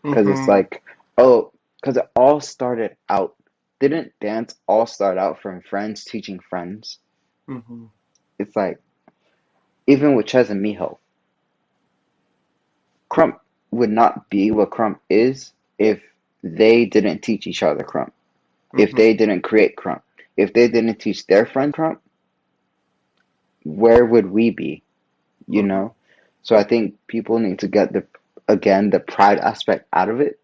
because it's mhm, like, oh, because it all started out. Didn't dance all start out from friends teaching friends? mhm, It's like, even with Ches and Miho, Crump would not be what Crump is if they didn't teach each other Crump, if mhm, they didn't create Crump, if they didn't teach their friend Crump, where would we be? You mhm, know? So I think people need to get the pride aspect out of it.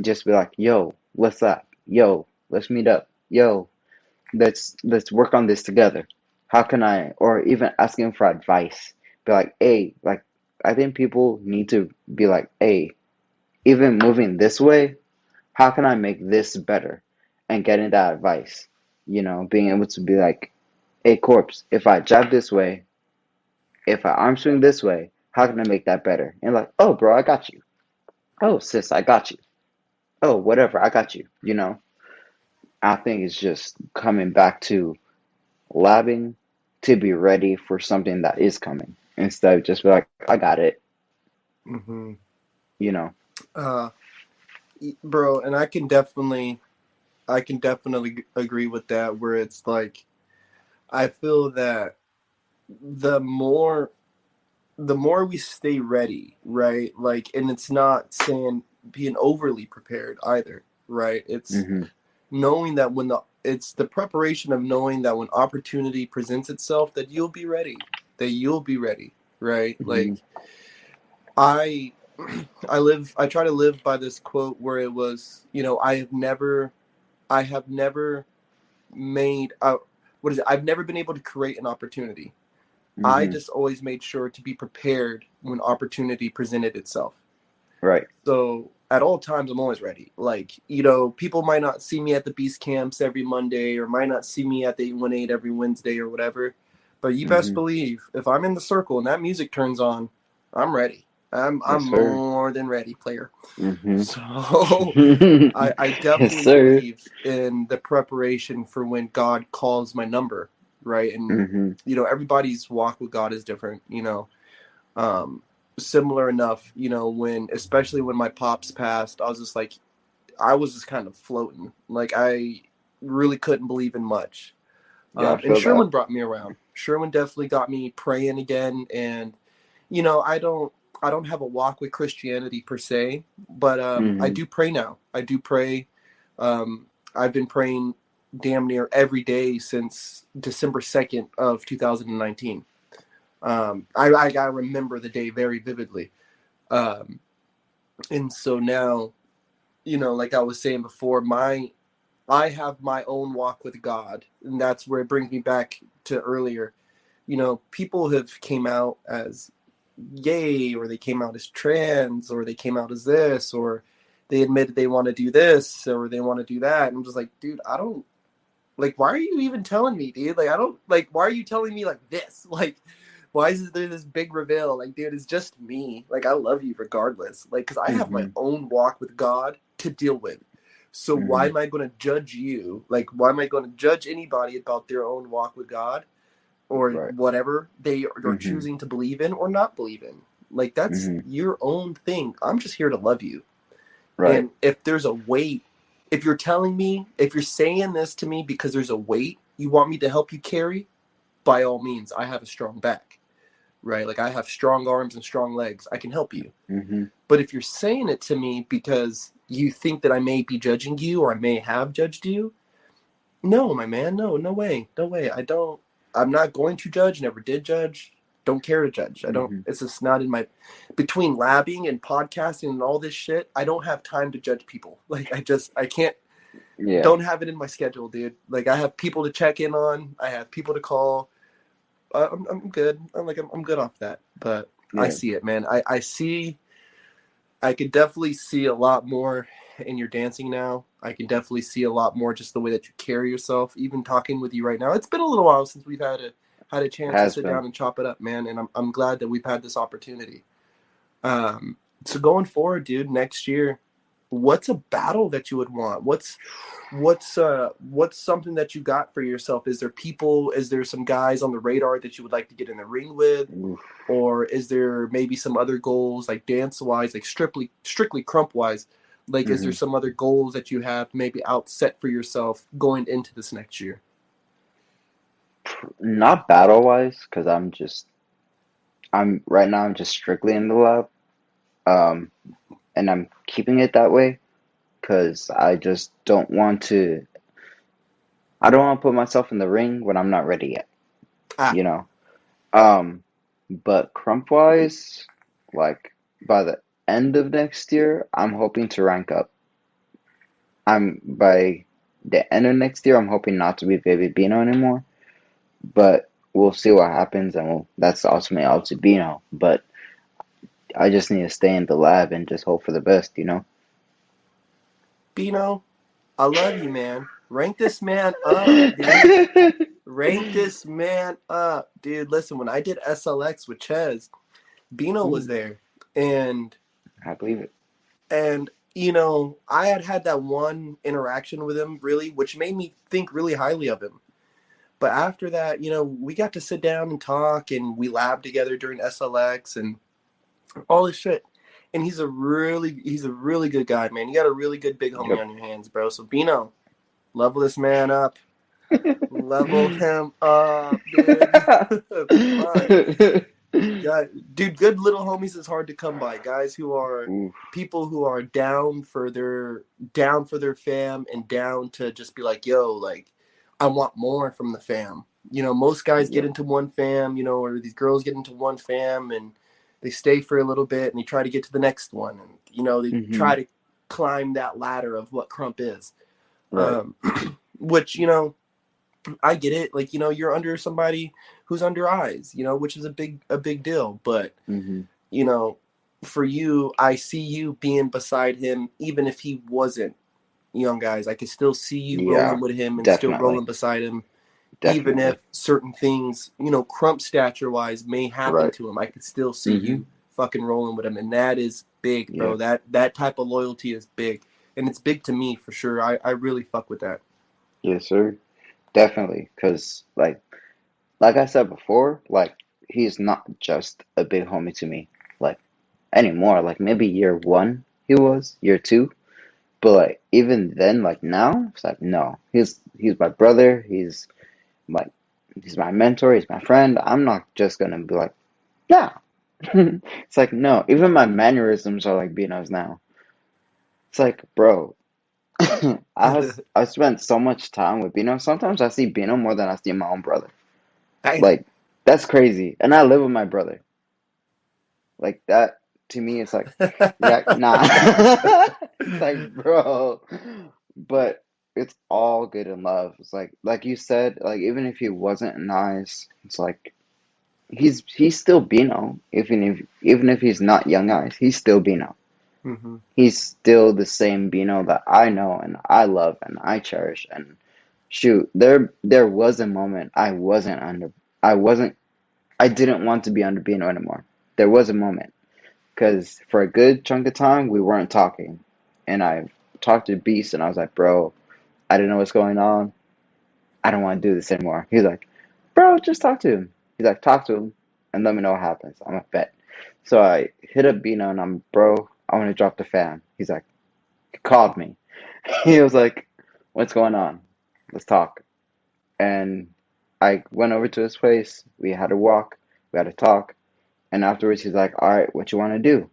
Just be like, yo, what's up? Yo, let's meet up. Yo, let's work on this together. How can I, or even asking for advice. Be like, hey, like I think people need to be like, hey, even moving this way, how can I make this better? And getting that advice, being able to be like, hey, corpse, if I jab this way, if I arm swing this way, how can I make that better? And like, oh, bro, I got you. Oh, sis, I got you. Oh, whatever, I got you. I think it's just coming back to labbing to be ready for something that is coming instead of just be like, I got it, mhm. you know. Uh, bro, and I can definitely agree with that. Where it's like, I feel that the more the more we stay ready, right? Like, and it's not saying being overly prepared either, right? It's Mm-hmm. knowing that it's the preparation of knowing that when opportunity presents itself, that you'll be ready, right? Mm-hmm. Like, I I try to live by this quote where it was, I have never made what is it? I've never been able to create an opportunity. I Mm-hmm. just always made sure to be prepared when opportunity presented itself. Right. So at all times, I'm always ready. Like, people might not see me at the beast camps every Monday or might not see me at the 818 every Wednesday or whatever. But you best Mm-hmm. believe if I'm in the circle and that music turns on, I'm ready. I'm Yes, sir. more than ready, player. Mm-hmm. So I Yes, definitely sir. believe in the preparation for when God calls my number, right? And Mm-hmm. everybody's walk with God is different. Um, similar enough, when especially when my pops passed, I was just kind of floating. Like I really couldn't believe in much. Yeah, I And feel that. Sherwin brought me around. Sherwin definitely got me praying again. And I don't have a walk with Christianity per se, but I Mm-hmm. do pray now. I do pray. I've been praying damn near every day since December 2nd of 2019. I gotta remember the day very vividly. Um, and so now, like I was saying before, I have my own walk with God, and that's where it brings me back to earlier. People have came out as gay, or they came out as trans, or they came out as this, or they admitted they want to do this, or they want to do that. And I'm just like, dude, I don't like. Why are you even telling me, dude? Like, I don't like. Why are you telling me like this? Like, why is there this big reveal? Like, dude, it's just me. Like, I love you regardless. Like, because I have my Mm-hmm. own walk with God to deal with. So why Mm-hmm. am I going to judge you? Like, why am I going to judge anybody about their own walk with God or Right. whatever they are Mm-hmm. choosing to believe in or not believe in? Like, that's Mm-hmm. your own thing. I'm just here to love you. Right. And if there's a weight, if you're saying this to me because there's a weight you want me to help you carry, by all means, I have a strong back, right? Like I have strong arms and strong legs. I can help you. Mm-hmm. But if you're saying it to me because you think that I may be judging you or I may have judged you, no, my man, no, no way, no way. I'm not going to judge, never did judge, don't care to judge. Mm-hmm. It's just not in my, between labbing and podcasting and all this shit, I don't have time to judge people. Like I can't, Yeah. don't have it in my schedule, dude. Like I have people to check in on, I have people to call. I'm good. I'm good off that. But I Yeah. see it, man. I could definitely see a lot more in your dancing now. I can definitely see a lot more just the way that you carry yourself. Even talking with you right now, it's been a little while since we've had a chance to Has sit been. down and chop it up, man. And I'm glad that we've had this opportunity. So going forward, dude, next year, what's a battle that you would want? What's something that you got for yourself? Is there some guys on the radar that you would like to get in the ring with? Oof. Or is there maybe some other goals like dance wise, like strictly krump wise? Like, is there Mm-hmm. some other goals that you have maybe out set for yourself going into this next year? Not battle wise, because I'm right now. I'm just strictly in the lab. Um, and I'm keeping it that way because I just don't want to. I don't want to put myself in the ring when I'm not ready yet. Ah, You know. Um, but krump wise, like by the end of next year, I'm hoping to rank up. I'm by the end of next year, I'm hoping not to be Baby Beno anymore. But we'll see what happens, and that's ultimately up to Beno. But I just need to stay in the lab and just hope for the best, you know. Beno, I love you, man. Rank this man up, dude. Rank this man up, dude. Listen, when I did SLX with Ches, Beno was Ooh, there, and I believe it. and I had that one interaction with him, really, which made me think really highly of him. But after that, we got to sit down and talk, and we labbed together during SLX and all this shit. And he's a really good guy, man. You got a really good big homie Yep. on your hands, bro. So Beno, level this man up. Level him up, dude. Fuck. Yeah, dude, good little homies is hard to come by. Guys who are Oof, people who are down for their fam and down to just be like, yo, like I want more from the fam. Most guys get yep. into one fam, or these girls get into one fam and they stay for a little bit and they try to get to the next one, and they Hmm. try to climb that ladder of what krump is. Right. Um, which I get it. Like, you're under somebody who's under eyes, which is a big deal. But, Hmm. you know, for you, I see you being beside him, even if he wasn't young guys. I could still see you Yeah, rolling with him and still definitely. rolling beside him, even Definitely. if certain things, krump stature wise may happen Right. to him. I could still see Hmm. you fucking rolling with him, and that is big, bro. That type of loyalty is big, and it's big to me for sure. I really fuck with that. Yes, sir. Definitely. Because, like I said before, like, he's not just a big homie to me, like, anymore. Like, maybe year one he was, year two. But, like, even then, like, now, it's like, no. He's my brother. Like, he's my mentor. He's my friend. I'm not just gonna be like, yeah. It's like, no. Even my mannerisms are like Beno's now. It's like, bro, I spent so much time with Beno. Sometimes I see Beno more than I see my own brother. Damn. Like, that's crazy. And I live with my brother. Like, that to me it's like, yeah, nah. It's like, bro. But it's all good in love. It's like you said, like, even if he wasn't nice, it's like he's still Beno. Even if he's not young eyes, he's still Beno. Hmm. He's still the same Beno that I know and I love and I cherish. And shoot, there was a moment I wasn't I didn't want to be under Beno anymore. There was a moment because for a good chunk of time we weren't talking, and I talked to Beast and I was like, bro, I don't know what's going on. I don't want to do this anymore. He's like, bro, just talk to him. He's like, talk to him and let me know what happens. I'm a bet. So I hit up Beno and I'm, bro, I want to drop the fan. He's like, he called me. He was like, what's going on? Let's talk. And I went over to his place. We had a walk. We had a talk. And afterwards, he's like, all right, what you want to do?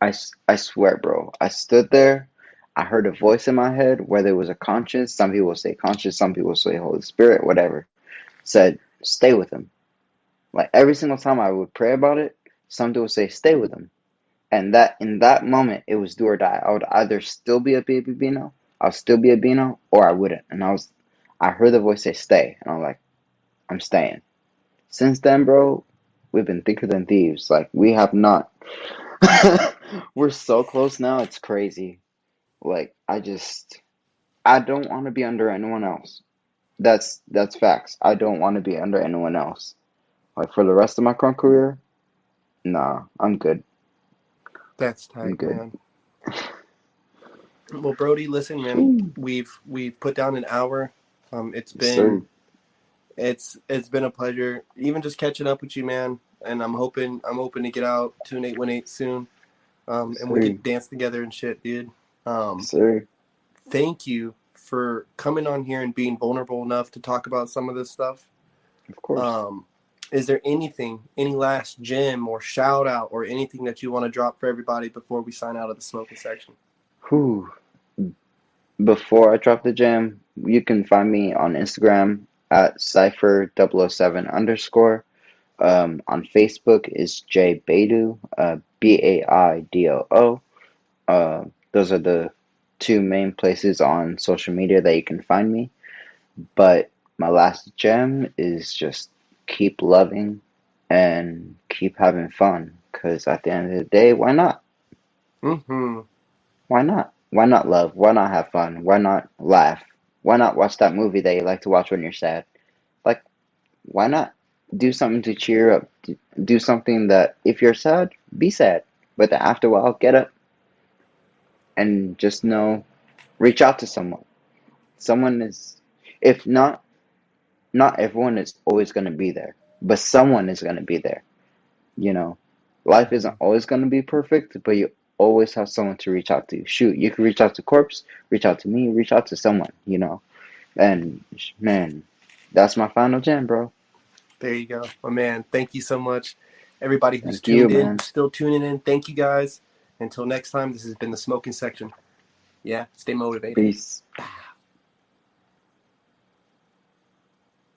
I swear, bro. I stood there. I heard a voice in my head, whether it was a conscience. Some people say conscience. Some people say Holy Spirit, whatever. Said, stay with him. Like every single time I would pray about it, something would say, stay with him. And that in that moment, it was do or die. I would either still be a baby Beno, I'll still be a Beno, or I wouldn't. And I heard the voice say stay, and I'm like, I'm staying. Since then, bro, we've been thicker than thieves. Like we have not. We're so close now. It's crazy. Like I don't want to be under anyone else. That's facts. I don't want to be under anyone else. Like for the rest of my current career, nah, I'm good. That's I'm tight, good. man. Well, Brody, listen, man. We've put down an hour. It's Yes, sir. been it's been a pleasure, even just catching up with you, man. And I'm hoping to get out to an 818 soon. Yes, And we sir. could dance together and shit, dude. Yes, sir. Thank you for coming on here and being vulnerable enough to talk about some of this stuff. Of course. Um, is there any last gem or shout out or anything that you want to drop for everybody before we sign out of the smoking section? Whew. Before I drop the gem, you can find me on Instagram at Cipher007 underscore. On Facebook is J Baidu, Baidoo. Those are the two main places on social media that you can find me. But my last gem is just keep loving and keep having fun. Because at the end of the day, why not? Mm-hmm. Why not? Why not love? Why not have fun? Why not laugh? Why not watch that movie that you like to watch when you're sad? Like, why not do something to cheer up? Do something that if you're sad, be sad. But then after a while, get up and just know, reach out to someone. Someone is, if not everyone is always going to be there, but someone is going to be there. You know, life isn't always going to be perfect, but you always have someone to reach out to. Shoot, you can reach out to Corpse, reach out to me, reach out to someone, And man, that's my final gem, bro. There you go, my man. Thank you so much, everybody who's Thank you, tuned in, man. who's still tuning in. Thank you guys. Until next time, this has been the smoking section. Yeah, stay motivated. Peace. Bye.